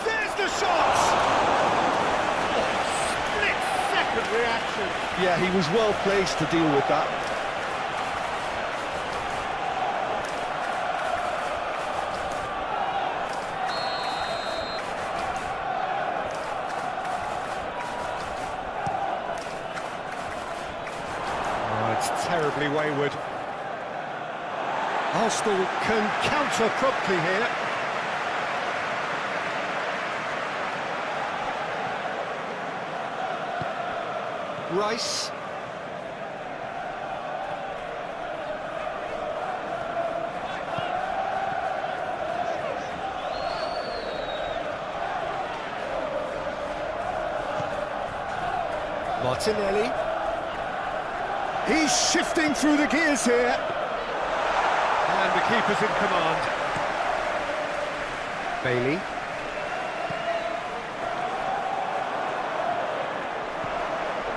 There's the shot! Reaction. Yeah, he was well placed to deal with that. Oh, it's terribly wayward. Arsenal can counter promptly here. Rice. Martinelli. He's shifting through the gears here. And the keeper's in command. Bailey.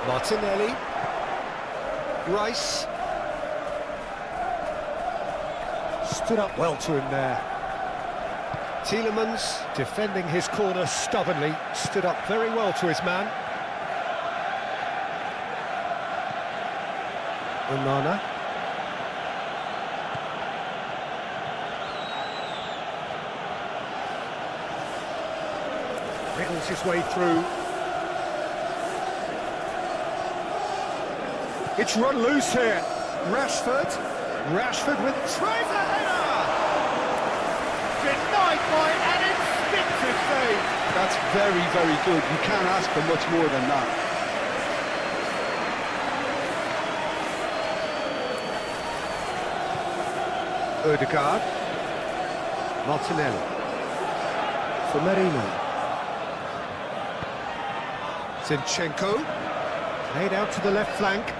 Martinelli, Rice, stood up well to him there. Tielemans, defending his corner stubbornly, stood up very well to his man. Onana. Wriggles his way through. It's run loose here. Rashford with tries a header! Denied by an instinctive save. That's very, very good. You can't ask for much more than that. Odegaard. Martinelli. For Merino. Zinchenko. Played out to the left flank.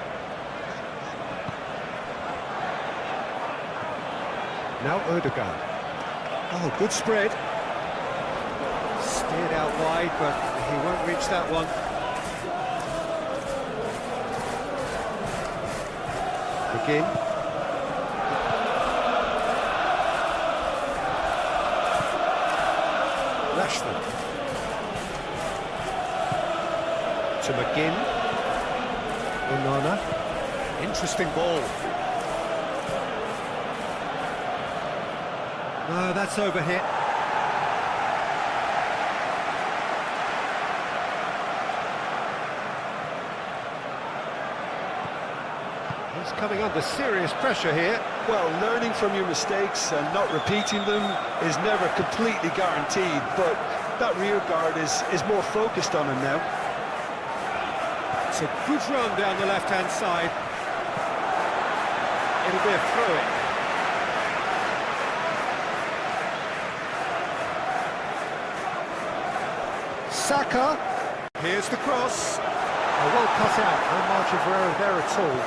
Now Odegaard. Oh, good spread. Steered out wide, but he won't reach that one. Again. Rashford. To McGinn. Onana. Interesting ball. No, that's overhit. He's coming under serious pressure here. Well, learning from your mistakes and not repeating them is never completely guaranteed, but that rear guard is more focused on him now. It's a good run down the left-hand side. It'll be a throw-in. Saka. Here's the cross. Oh, well cut out. No margin for error there at all.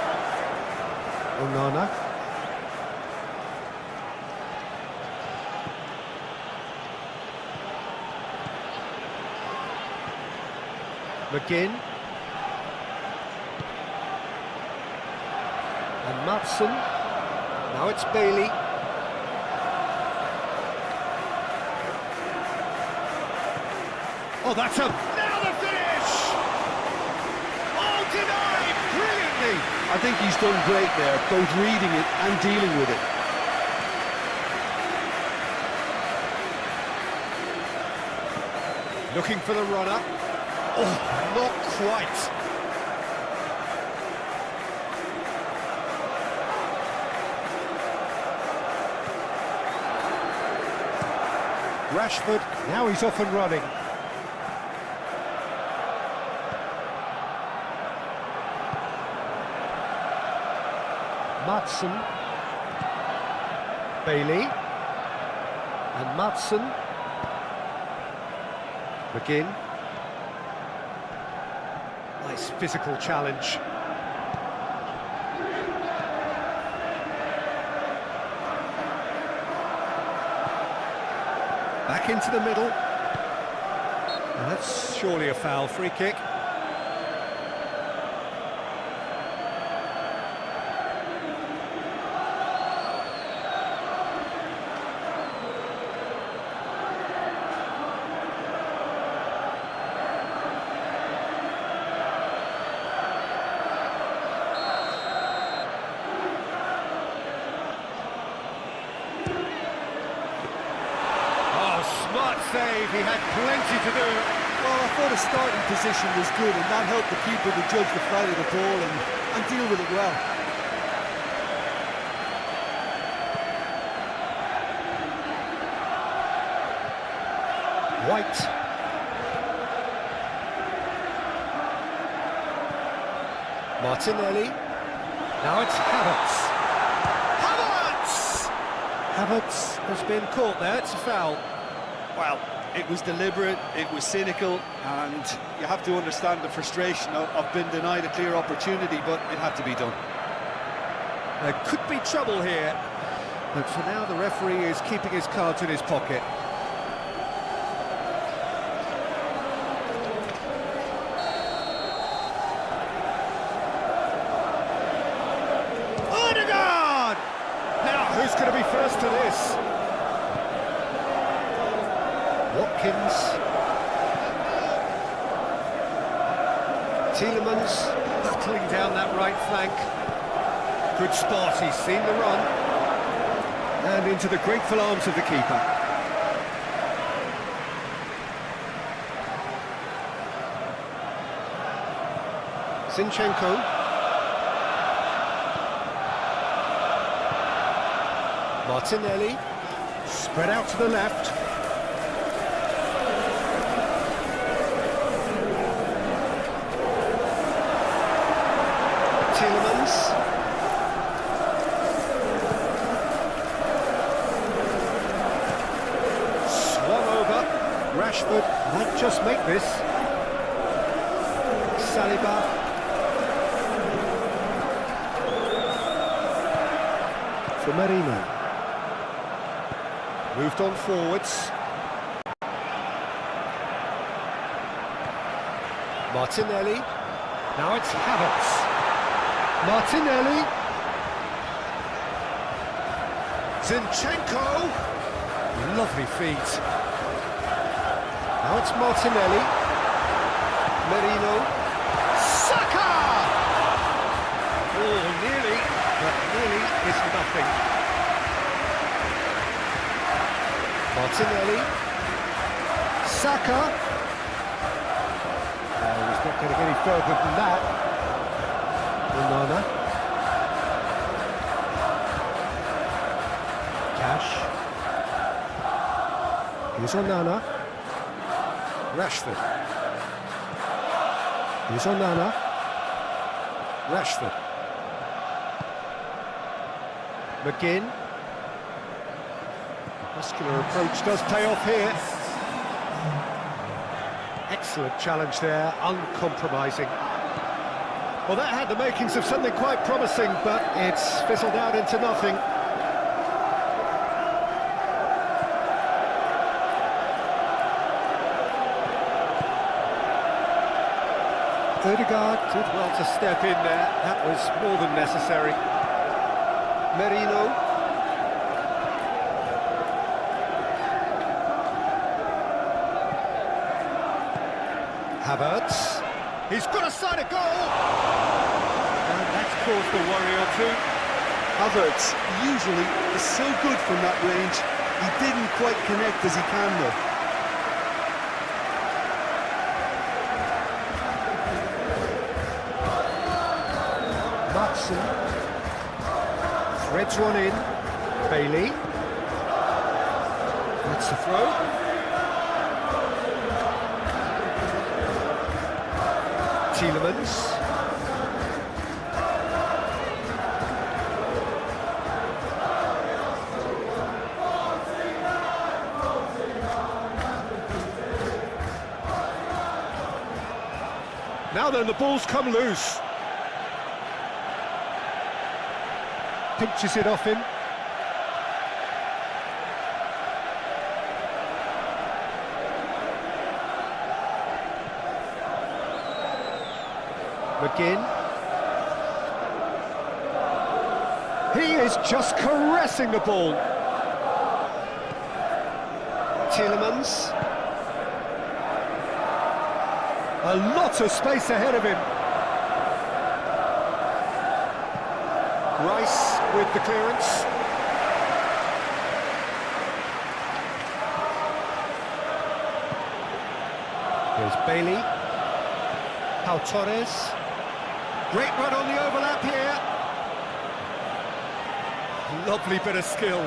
Onana. McGinn. And Matson. Now it's Bailey. Oh, that's a... Now the finish! Oh, denied! Brilliantly! I think he's done great there, both reading it and dealing with it. Looking for the runner. Oh, not quite. Rashford, now he's off and running. Matson. Bailey. And Matson. McGinn. Nice physical challenge. Back into the middle. And that's surely a foul, free kick. Smart save, he had plenty to do. Well, I thought his starting position was good, and that helped the keeper to judge the flight of the ball and deal with it well. White. Martinelli. Now it's Havertz. Havertz! Havertz has been caught there, it's a foul. Well, it was deliberate, it was cynical, and you have to understand the frustration of being denied a clear opportunity, but it had to be done. There could be trouble here, but for now the referee is keeping his cards in his pocket. Odegaard! Now, who's going to be first to this? Watkins. Tielemans battling down that right flank. Good spot, he's seen the run. And into the grateful arms of the keeper. Zinchenko. Martinelli. Spread out to the left. Tielemans. Swung over. Rashford might just make this. Saliba. For Marino. Moved on forwards. Martinelli. Now it's Havertz. Martinelli. Zinchenko. Lovely feet. Now it's Martinelli. Merino. Saka! Oh, nearly, but nearly is nothing. Martinelli. Saka. He's not getting any further than that. Onana. Cash. Here's Onana. Rashford. Here's Onana. Rashford. McGinn. Muscular approach does pay off here. Excellent challenge there, uncompromising. Well, that had the makings of something quite promising, but it's fizzled out into nothing. Ødegaard did well to step in there. That was more than necessary. Merino. Havertz. He's got a side of goal! And that's caused a worry or two. Havertz usually is so good from that range. He didn't quite connect as he can though. Matson threads one in. Bailey. That's the throw. Tielemans. Now then, the ball's come loose. Pinches it off him. McGinn. He is just caressing the ball. Tielemans. A lot of space ahead of him. Rice with the clearance. Here's Bailey. Pau Torres. Great run on the overlap here. Lovely bit of skill.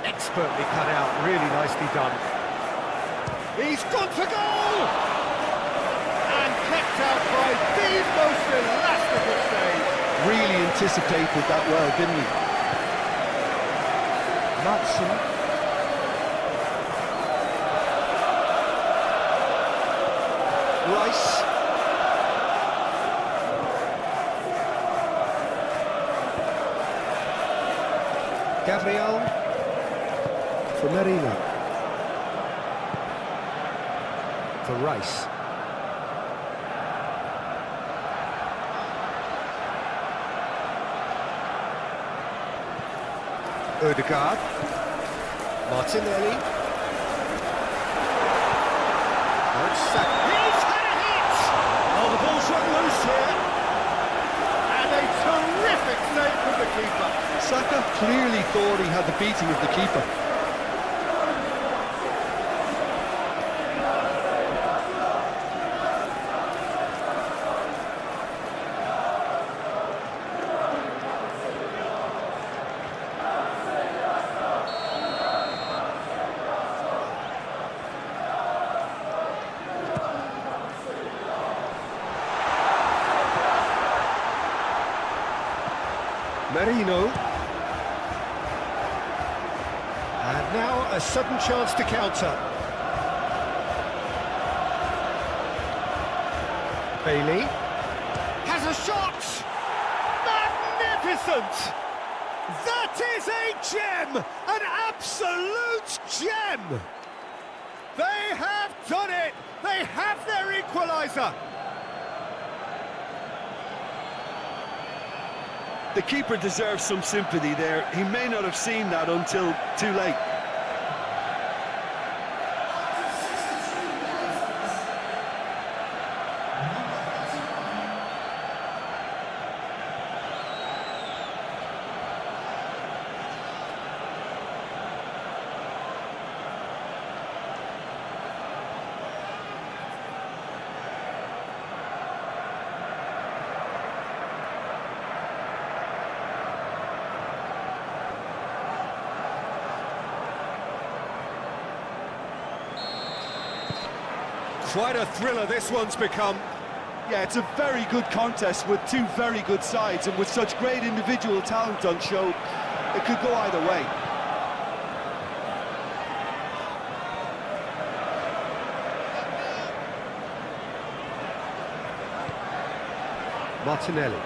Expertly cut out, really nicely done. He's gone for goal! And kept out by the most elastical save. Really anticipated that well, didn't he? Matson. Rice. Gabriel for Merino. For Rice. Ødegaard. Martinelli. He's had a hit! Oh, the ball's run loose here. And a terrific save from the keeper. Saka clearly thought he had the beating of the keeper. Merino. And now a sudden chance to counter. Bailey has a shot! Magnificent! That is a gem! An absolute gem! They have done it! They have their equaliser! The keeper deserves some sympathy there. He may not have seen that until too late. Quite a thriller this one's become. Yeah, it's a very good contest with two very good sides, and with such great individual talent on show, it could go either way. Martinelli.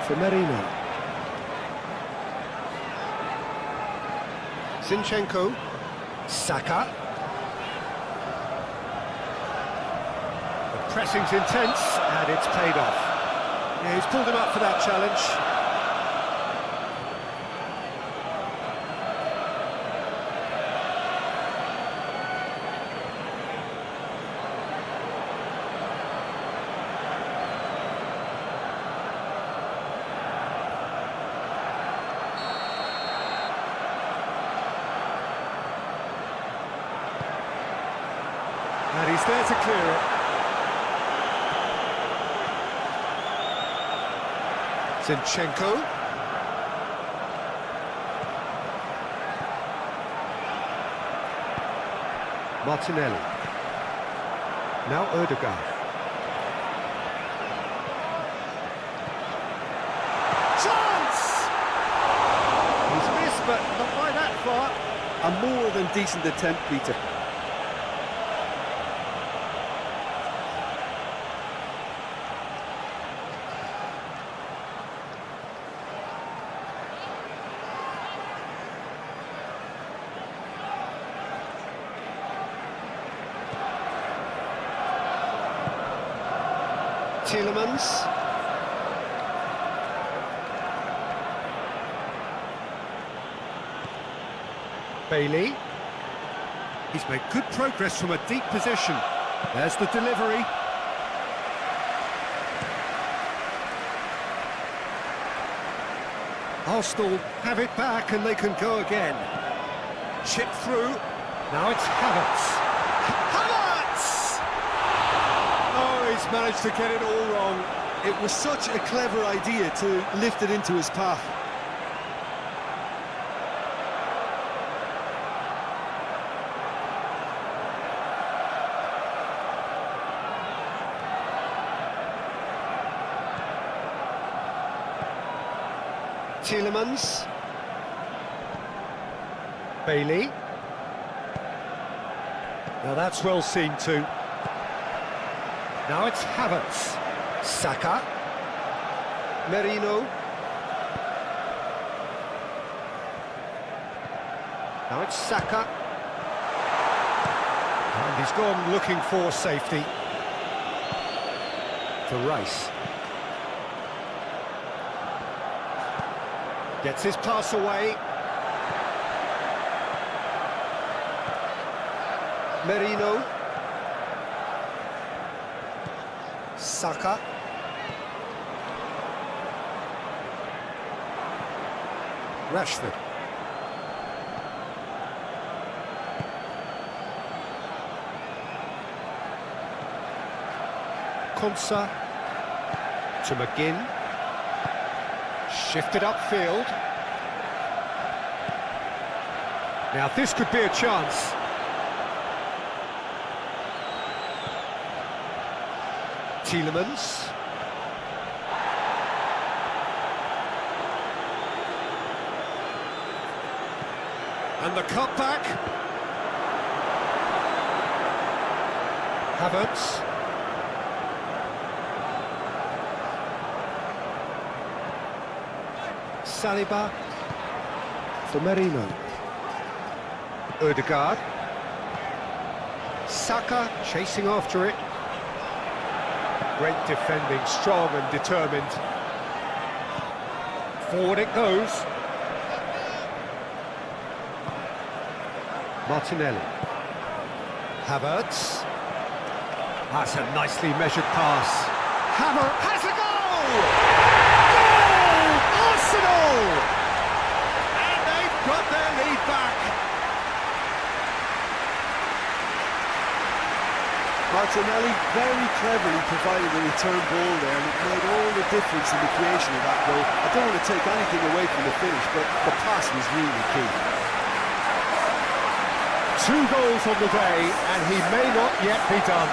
For Merino. Zinchenko. Saka. The pressing's intense, and it's paid off. Yeah, he's pulled him up for that challenge. And he's there to clear it. Zinchenko. Martinelli. Now Odegaard. Chance! He's missed, but not by that far. A more than decent attempt, Peter. Tielemans. Bailey. He's made good progress from a deep position. There's the delivery. Arsenal have it back and they can go again. Chip through. Now it's Havertz. Oh, he's managed to get it all wrong. It was such a clever idea to lift it into his path. Tielemans. Bailey. Now that's well seen too. Now it's Havertz. Saka. Merino. Now it's Saka. And he's gone looking for safety. For Rice. Gets his pass away. Merino. Saka. Rashford. Konsa. To McGinn. Shifted upfield. Now this could be a chance. Tielemans. And the cutback. Havertz. Saliba. For Merino. Odegaard. Saka chasing after it. Great defending, strong and determined. Forward it goes. Martinelli. Havertz. That's a nicely measured pass. Havertz has a goal! Goal! Arsenal! And they've got their lead back. Martinelli very cleverly provided a return ball there, and it made all the difference in the creation of that goal. I don't want to take anything away from the finish, but the pass was really key. 2 goals on the day, and he may not yet be done.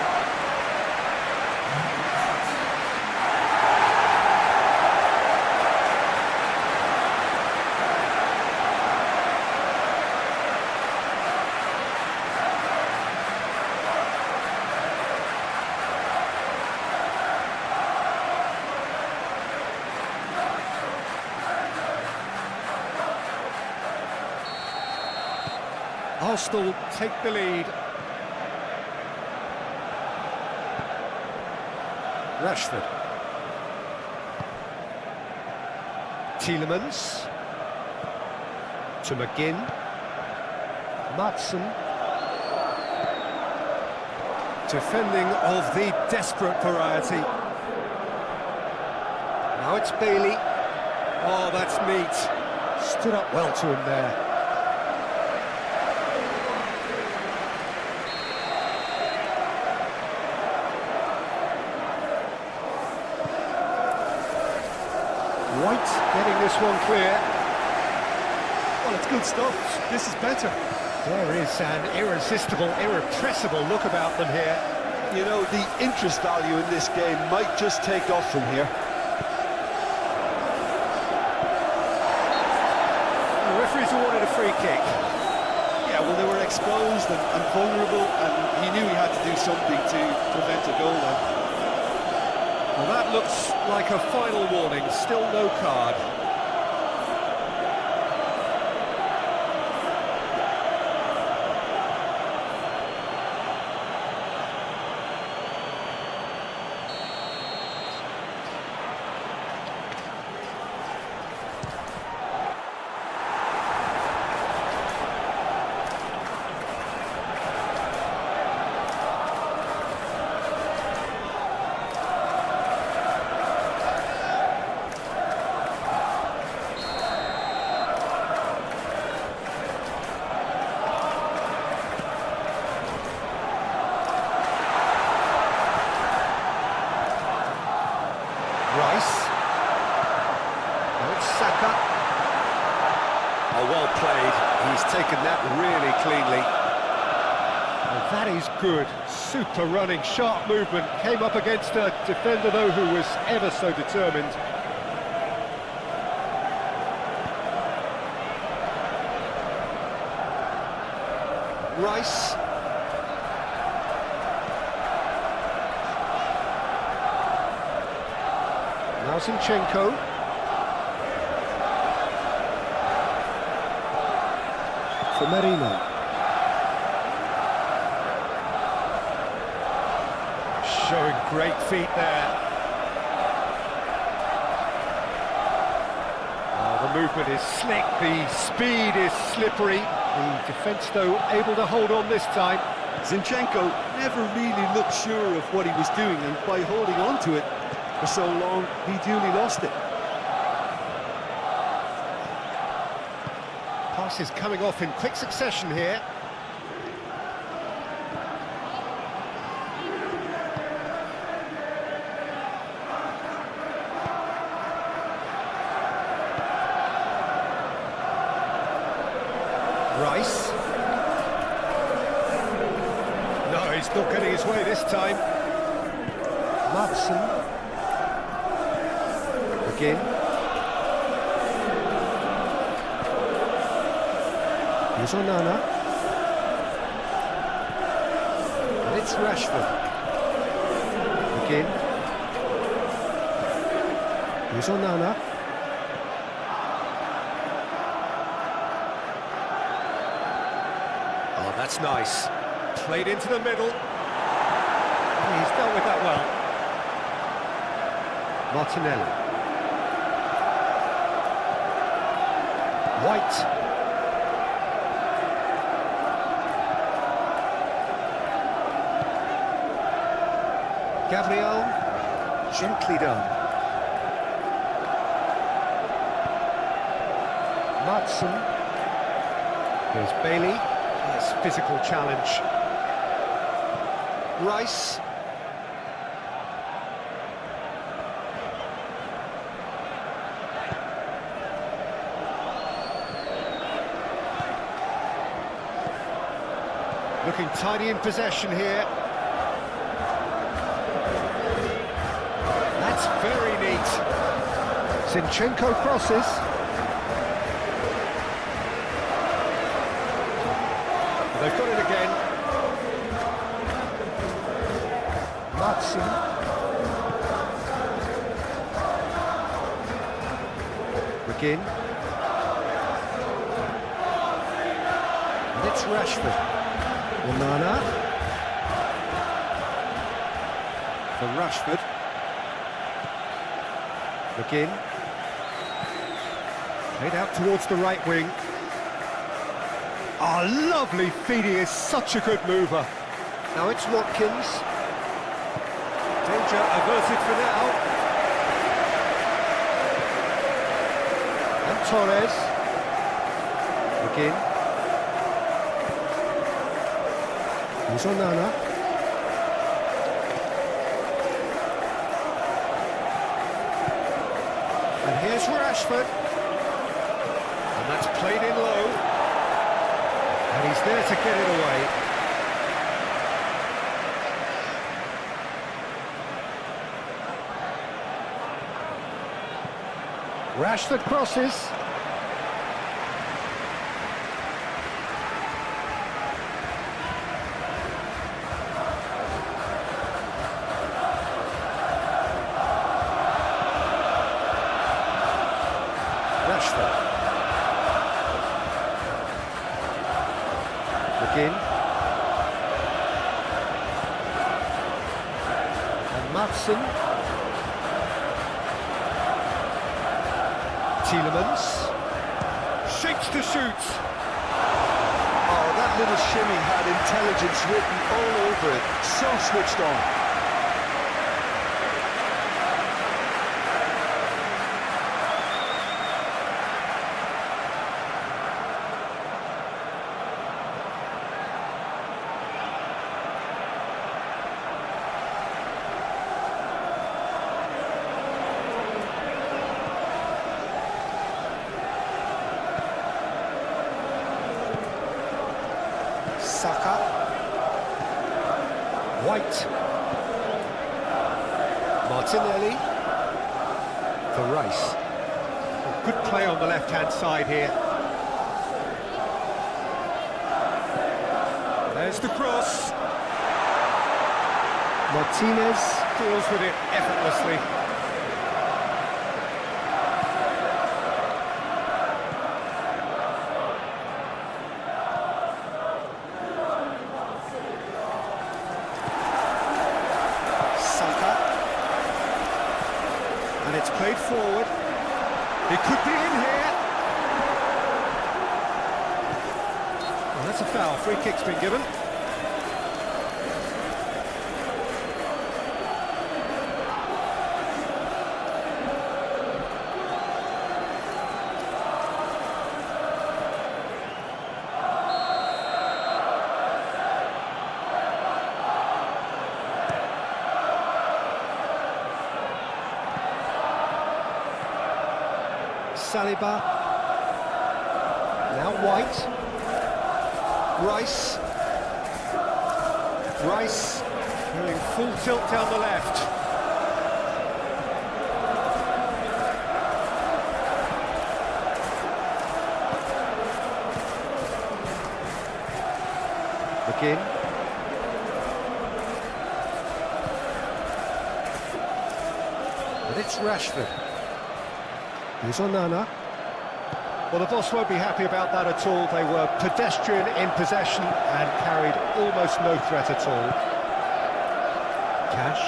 Arsenal take the lead. Rashford. Tielemans. To McGinn. Maatsen. Defending of the desperate variety. Now it's Bailey. Oh, that's neat. Stood up well to him there. White getting this one clear. Well, it's good stuff. This is better. There is an irresistible, irrepressible look about them here. You know, the interest value in this game might just take off from here. The referee's awarded a free kick. Yeah, well, they were exposed and vulnerable, and he knew he had to do something to prevent a goal then. Well, that looks like a final warning, still no card. Rice. Now it's Saka. Oh, well played. He's taken that really cleanly. Oh, that is good. Super running, sharp movement. Came up against a defender, though, who was ever so determined. Rice. Now Zinchenko. For Merino. Showing great feet there. Oh, the movement is slick, the speed is slippery. The defence, though, able to hold on this time. Zinchenko never really looked sure of what he was doing, and by holding on to it for so long, he duly lost it. Passes coming off in quick succession here. Rice. No, he's not getting his way this time. Maatsen. Again. Here's Onana. And it's Rashford. Again. Here's Onana. Oh, that's nice. Played into the middle. He's dealt with that well. Martinelli. White. Gabriel, gently done. Maatsen. Here's Bailey. Yes, physical challenge. Rice. Looking tidy in possession here. That's very neat. Zinchenko crosses. They've got it again. Matson. McGinn. And it's Rashford. Onana. For Rashford. McGinn. Played out towards the right wing. Oh, lovely feed, he is such a good mover. Now it's Watkins. Danger averted for now. And Torres. McGinn. Here's Onana. And here's Rashford. And that's played in low. And he's there to get it away. Rashford crosses. Rashford. McGinn. And Matson. Tielemans. Shapes to shoot. Oh, that little shimmy had intelligence written all over it. So switched on. Saka. White. Martinelli. For Rice. Good play on the left-hand side here. There's the cross. Martinez deals with it effortlessly. And it's played forward. It could be in here. Well, that's a foul. Free kick's been given. Saliba. Now White. Rice. Rice going full tilt down the left. McGinn. And it's Rashford. Here's Onana. Well, the boss won't be happy about that at all. They were pedestrian in possession and carried almost no threat at all. Cash.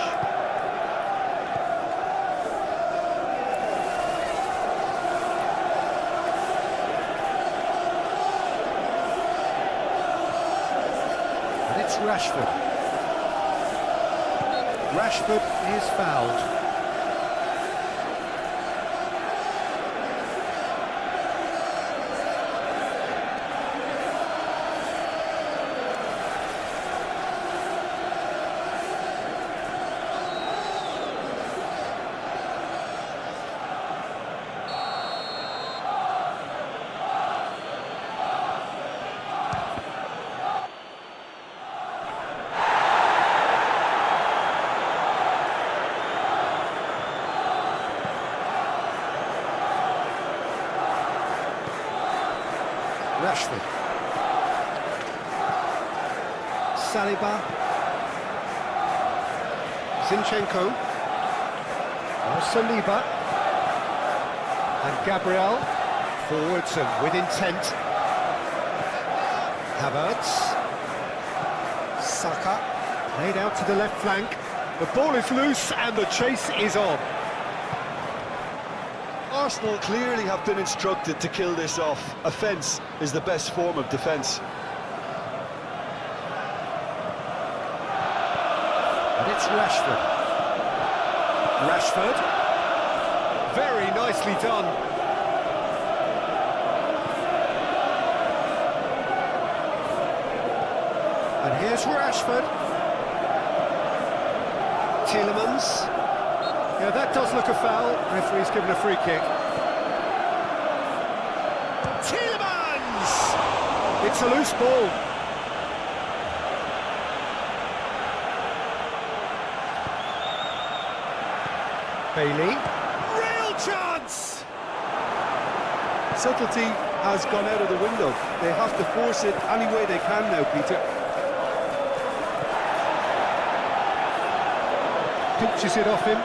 And it's Rashford. Rashford is fouled. Rashford. Saliba. Zinchenko. Now Saliba. And Gabriel. Forwards and with intent. Havertz. Saka. Laid out to the left flank. The ball is loose and the chase is on. Arsenal clearly have been instructed to kill this off. Offence is the best form of defence. And it's Rashford. Rashford. Very nicely done. And here's Rashford. Tielemans. Yeah, that does look a foul. Referee's given a free kick. Tielemans! It's a loose ball. Bailey. Real chance! Subtlety has gone out of the window. They have to force it any way they can now, Peter. Pinches it off him.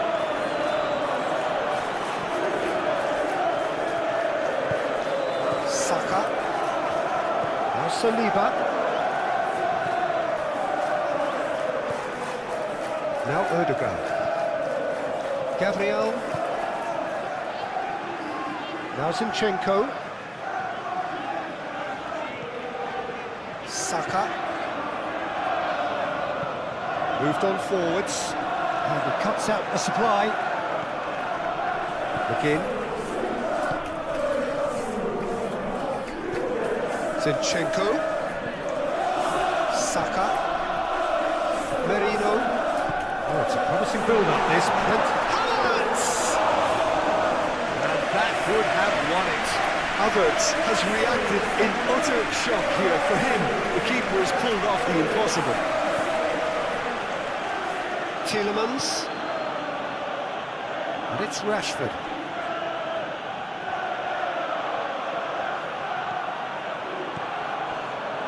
Saka. Now Saliba. Now Odegaard. Gabriel. Now Zinchenko. Saka. Moved on forwards. And he cuts out the supply. McGinn. Zinchenko. Saka. Merino. Oh, it's a promising build-up, this. Havertz! And that would have won it. Havertz has reacted in utter shock here. For him, the keeper has pulled off the impossible. Tielemans. And it's Rashford.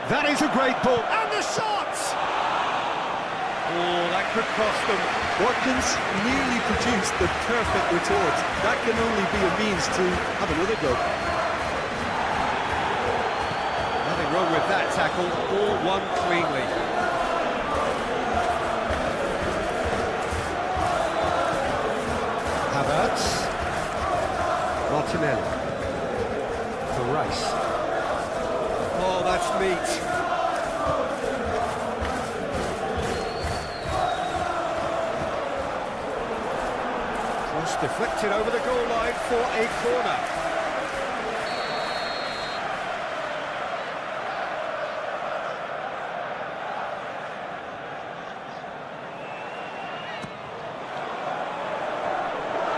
That is a great ball. And the shot! Oh, that could cost them. Watkins nearly produced the perfect retort. That can only be a means to have another go. Nothing wrong with that tackle. All won cleanly. Havertz. Martinelli. For Rice. Oh, that's neat. Cross deflected over the goal line for a corner.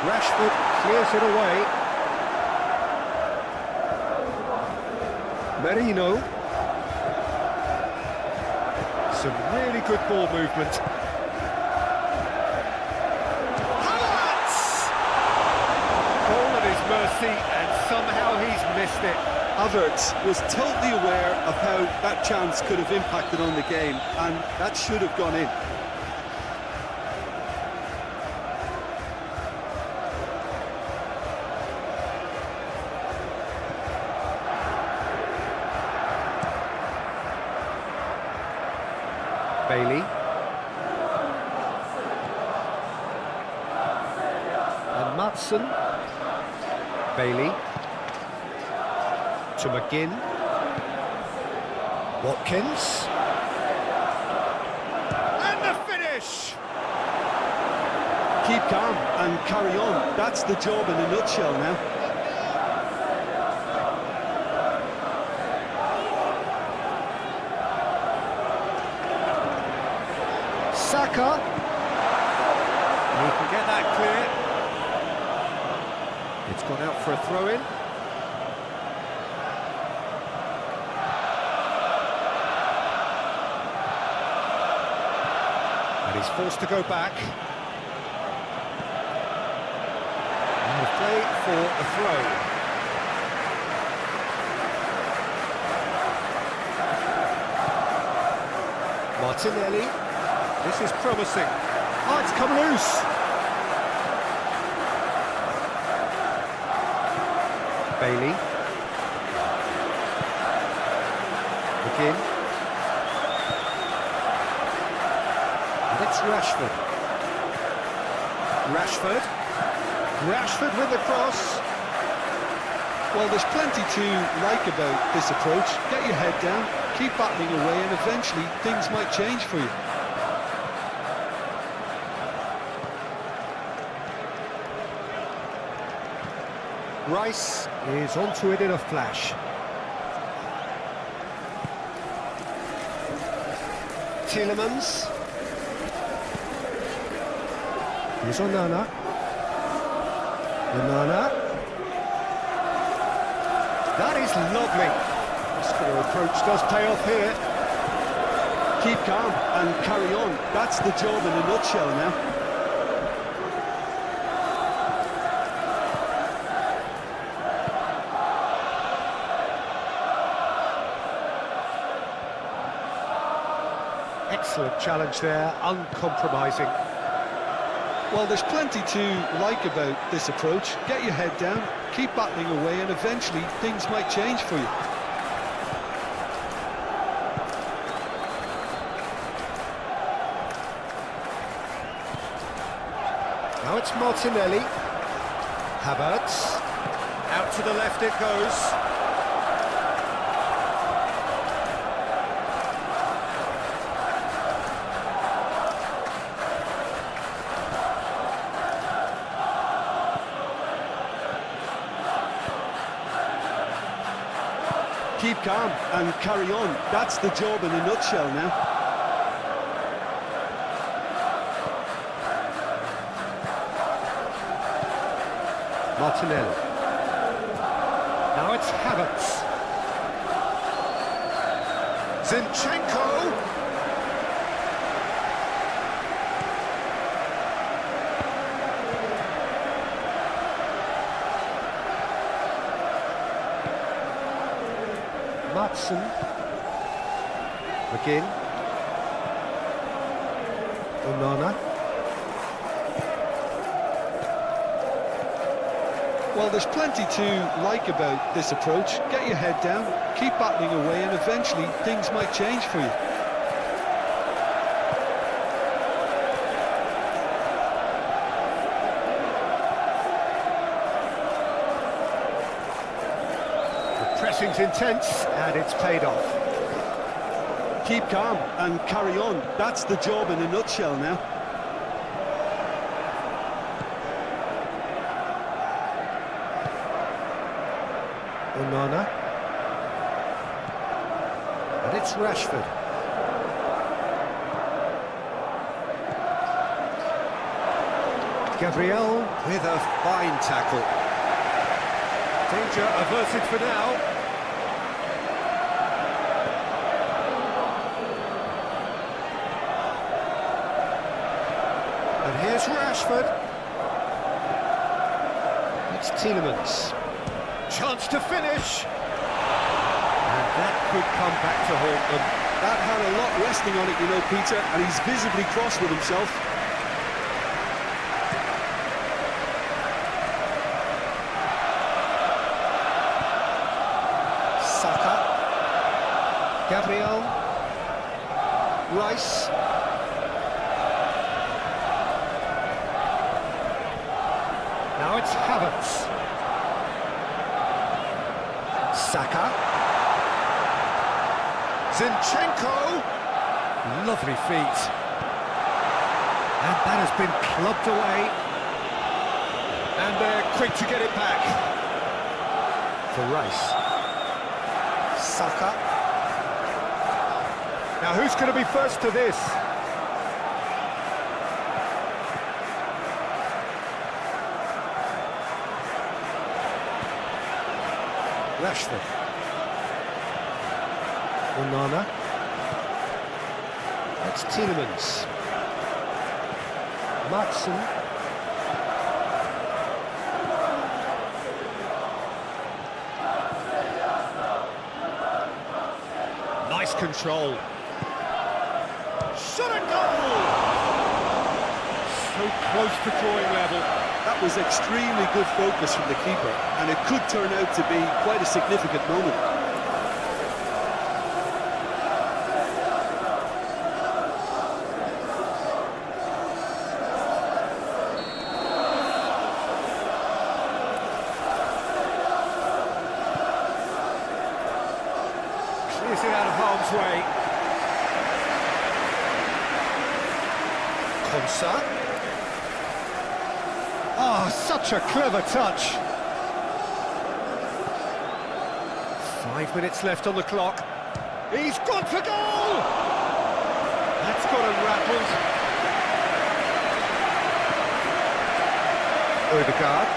Rashford clears it away. Merino. Some really good ball movement. Havertz! Ball at his mercy, and somehow he's missed it. Havertz was totally aware of how that chance could have impacted on the game, and that should have gone in. Bailey. And Maatsen. Bailey. To McGinn. Watkins. And the finish! Keep calm and carry on. That's the job in a nutshell now. Saka. He can get that clear. It's gone out for a throw-in. And he's forced to go back. And the play for a throw. Martinelli. This is promising. Oh, it's come loose. Bailey. Again. And it's Rashford. Rashford with the cross. Well, there's plenty to like about this approach. Get your head down, keep battling away, and eventually things might change for you. Rice is onto it in a flash. Tielemans. Here's Onana. That is lovely. The score approach does pay off here. Keep calm and carry on. That's the job in a nutshell now. Excellent challenge there, uncompromising. Well, there's plenty to like about this approach. Get your head down, keep battling away, and eventually things might change for you. Now it's Martinelli. Havertz. Out to the left it goes. Keep calm and carry on. That's the job in a nutshell now. Martinelli. Now it's Havertz. Zinchenko. Matson. Again. Onana. Well, there's plenty to like about this approach. Get your head down, keep battling away, and eventually things might change for you. Pressing's intense, and it's paid off. Keep calm and carry on. That's the job in a nutshell now. Onana. And it's Rashford. Gabriel with a fine tackle. Danger averted for now. And here's Rashford. It's Tielemans. Chance to finish. And that could come back to haunt them. That had a lot resting on it, you know, Peter, and he's visibly cross with himself. Saka. Gabriel. Rice. Now it's Havertz. Saka. Zinchenko. Lovely feet. And that has been clubbed away. And they're quick to get it back. For Rice. Saka. Now who's going to be first to this? Rashford. Onana. That's Tielemans. Matson. Nice control. Shot a goal! So close to drawing level. That was extremely good focus from the keeper, and it could turn out to be quite a significant moment. Clears it out of harm's way. Konsa. Oh, such a clever touch. 5 minutes left on the clock. He's gone for goal! That's got him rattled. Odegaard.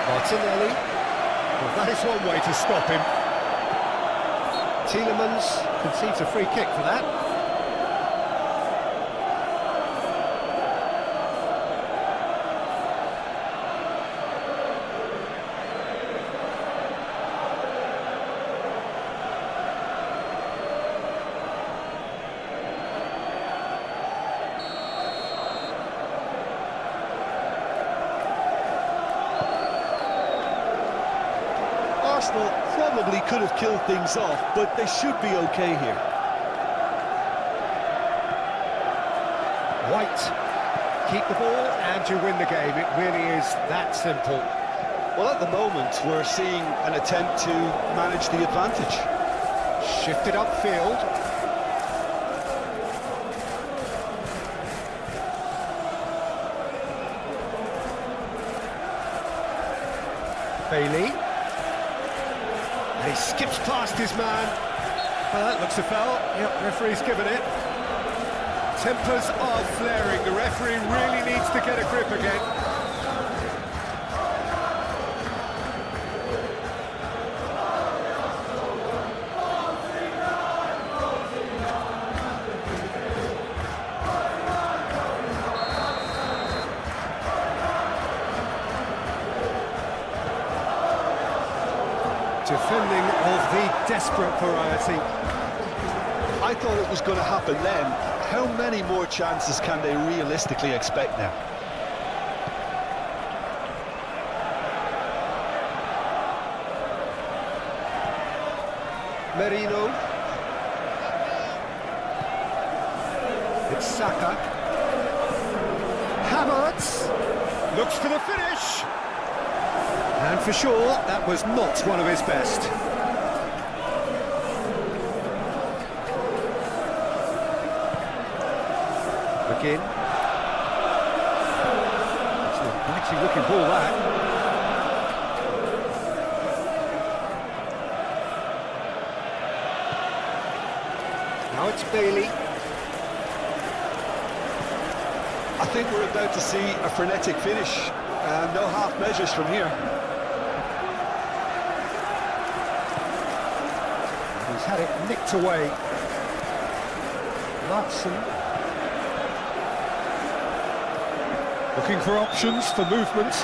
Martinelli. Well, that is one way to stop him. Tielemans concedes a free kick for that. Arsenal probably could have killed things off, but they should be okay here. White, keep the ball and you win the game. It really is that simple. Well, at the moment, we're seeing an attempt to manage the advantage. Shifted upfield. Bailey. And he skips past his man. Well, that looks a foul. Yep, referee's given it. Tempers are flaring. The referee really needs to get a grip again. Defending of the desperate variety. I thought it was going to happen then. How many more chances can they realistically expect now? Merino. It's Saka. Havertz looks for the finish. And for sure, that was not one of his best. McGinn. It's a actually looking ball, that. Now it's Bailey. I think we're about to see a frenetic finish. No half measures from here. He's had it nicked away. Larson. Looking for options for movement.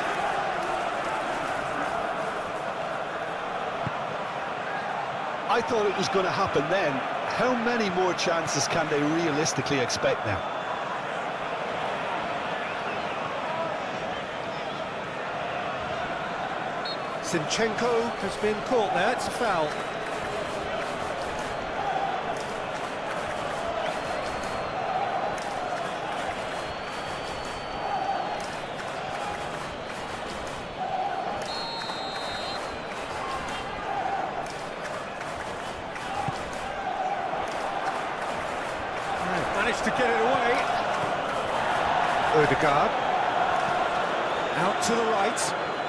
I thought it was going to happen then. How many more chances can they realistically expect now? Zinchenko has been caught there, it's a foul. Managed to get it away. Odegaard. Out to the right.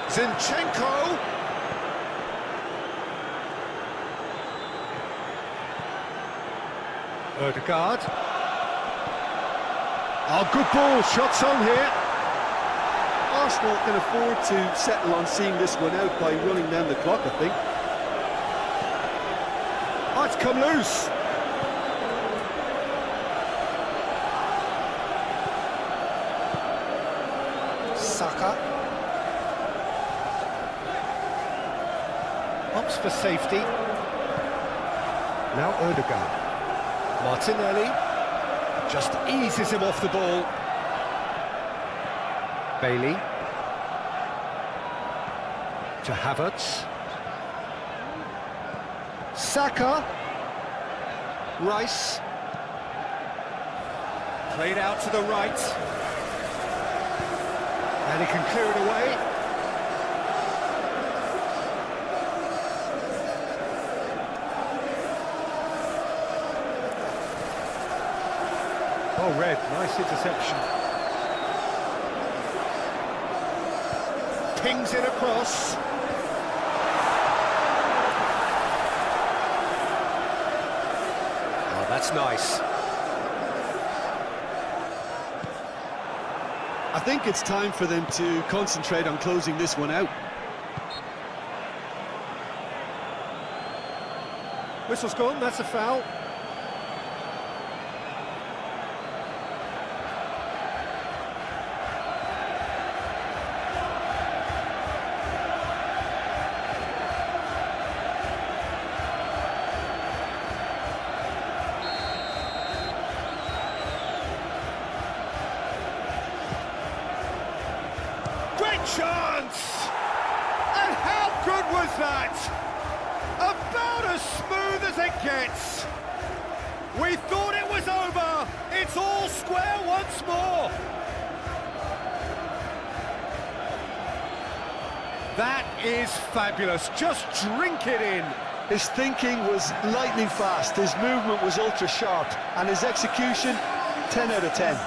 Zinchenko. Odegaard. Oh, good ball. Shots on here. Arsenal can afford to settle on seeing this one out by running down the clock, I think. Oh, it's come loose. Saka. Opts for safety. Now Odegaard. Martinelli. Just eases him off the ball. Bailey. To Havertz. Saka. Rice. Played out to the right. And he can clear it away. Oh, Red, nice interception. Pings it across. Oh, that's nice. I think it's time for them to concentrate on closing this one out. Whistle's gone, that's a foul. Chance! And how good was that? About as smooth as it gets. We thought it was over. It's all square once more. That is fabulous. Just drink it in. His thinking was lightning fast, his movement was ultra sharp, and his execution, 10 out of 10.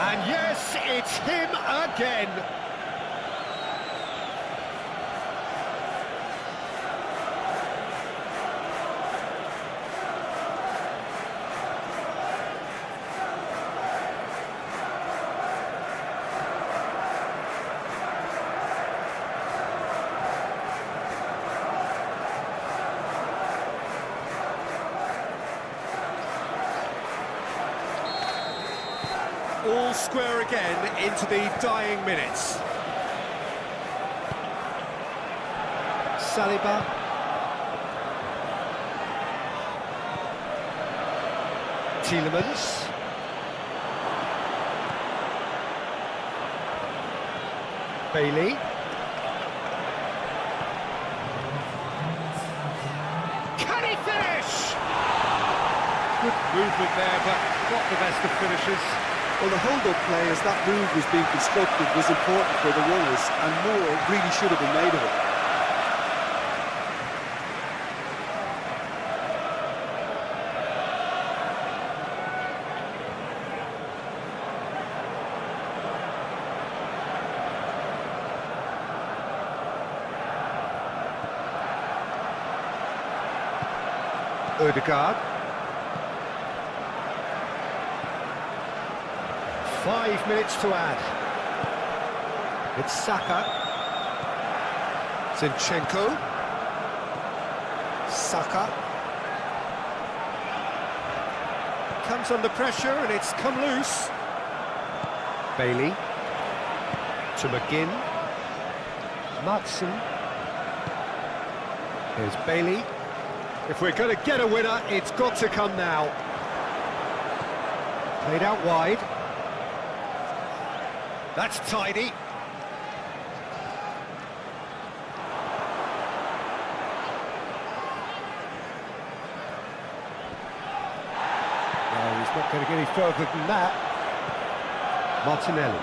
And yes, it's him again. All square again into the dying minutes. Saliba. Tielemans. Bailey. Can he finish? Good movement there, but not the best of finishes. Well, the hold-up play as that move was being constructed was important for the runners, and more really should have been made of it. Ødegaard. 5 minutes to add. It's Saka. Zinchenko. Saka. Comes under pressure and it's come loose. Bailey. To McGinn. Matson. Here's Bailey. If we're going to get a winner, it's got to come now. Played out wide. That's tidy. No, he's not going to get any further than that. Martinelli.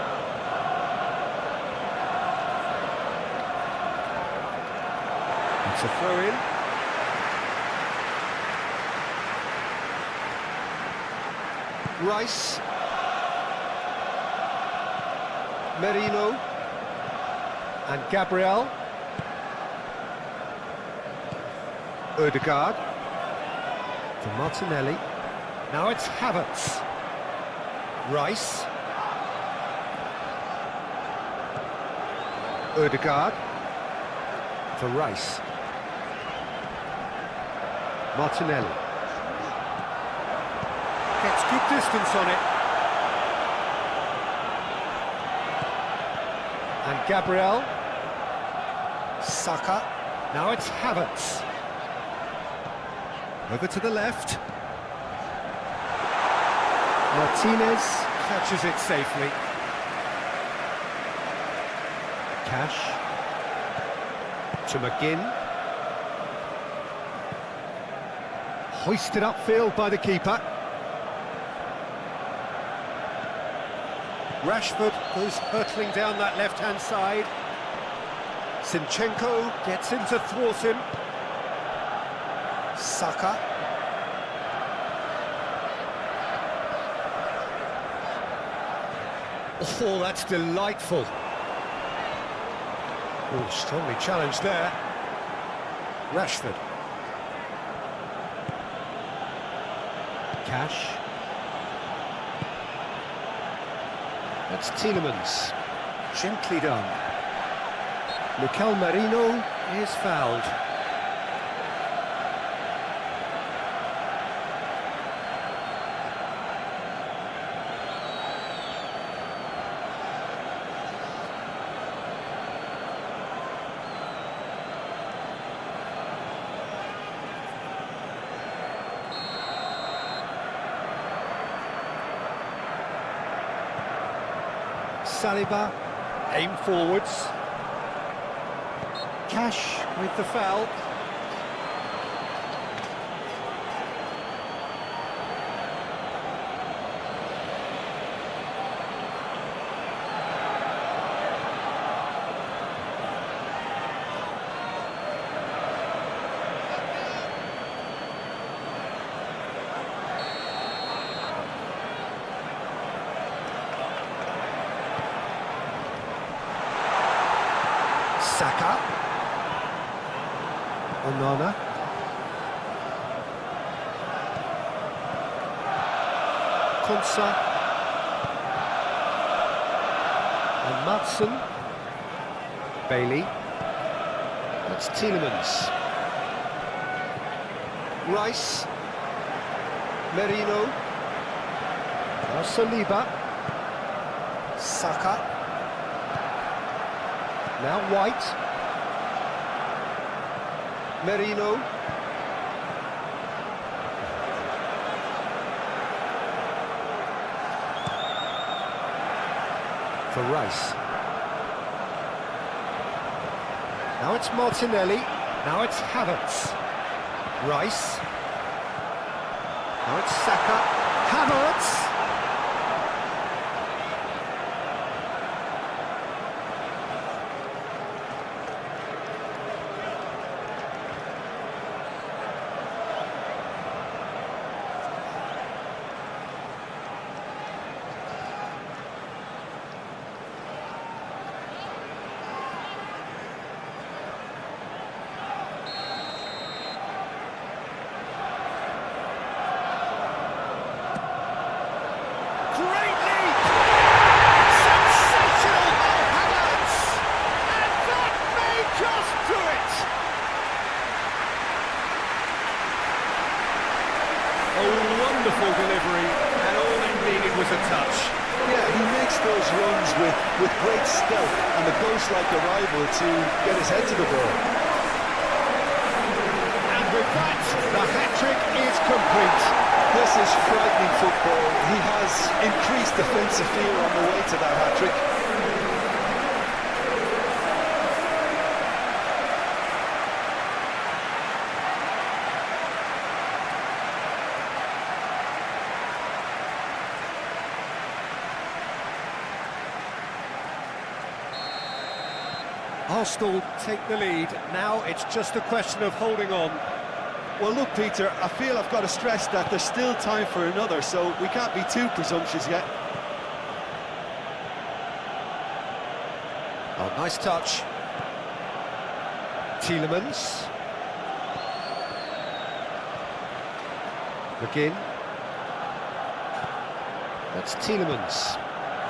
It's a throw-in. Rice. Merino and Gabriel. Ødegaard to Martinelli. Now it's Havertz. Rice. Ødegaard to Rice. Martinelli. Gets good distance on it. And Gabriel. Saka. Now it's Havertz. Over to the left. Martinez catches it safely. Cash to McGinn. Hoisted upfield by the keeper. Rashford goes hurtling down that left-hand side. Zinchenko gets in to thwart him. Saka. Oh, that's delightful. Oh, strongly challenged there. Rashford. Cash. That's Tielemans. Gently done. Mikel Merino is fouled. Saliba, aim forwards. Cash with the foul. Saka. Onana. Konsa. And Madsen. Bailey. That's Tielemans. Rice. Merino. Saliba. Saka. Now White. Merino. For Rice. Now it's Martinelli. Now it's Havertz. Rice. Now it's Saka. Havertz. Wonderful delivery, and all it needed was a touch. Yeah, he makes those runs with great stealth and a ghost-like arrival to get his head to the ball. And with that, the hat-trick is complete. This is frightening football. He has increased defensive fear on the way to that hat-trick. Arsenal take the lead. Now it's just a question of holding on. Well, look, Peter, I feel I've got to stress that there's still time for another, so we can't be too presumptuous yet. Oh, nice touch. Tielemans. McGinn. That's Tielemans.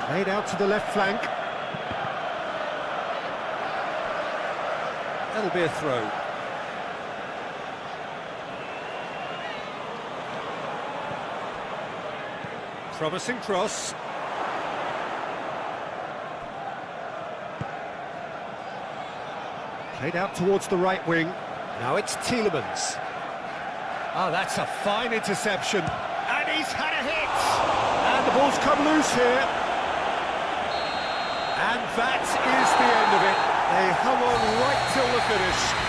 Played out to the left flank. That'll be a throw. Promising cross. Played out towards the right wing. Now it's Tielemans. Oh, that's a fine interception. And he's had a hit! And The ball's come loose here. And that is the end of it. They hung on right till the finish.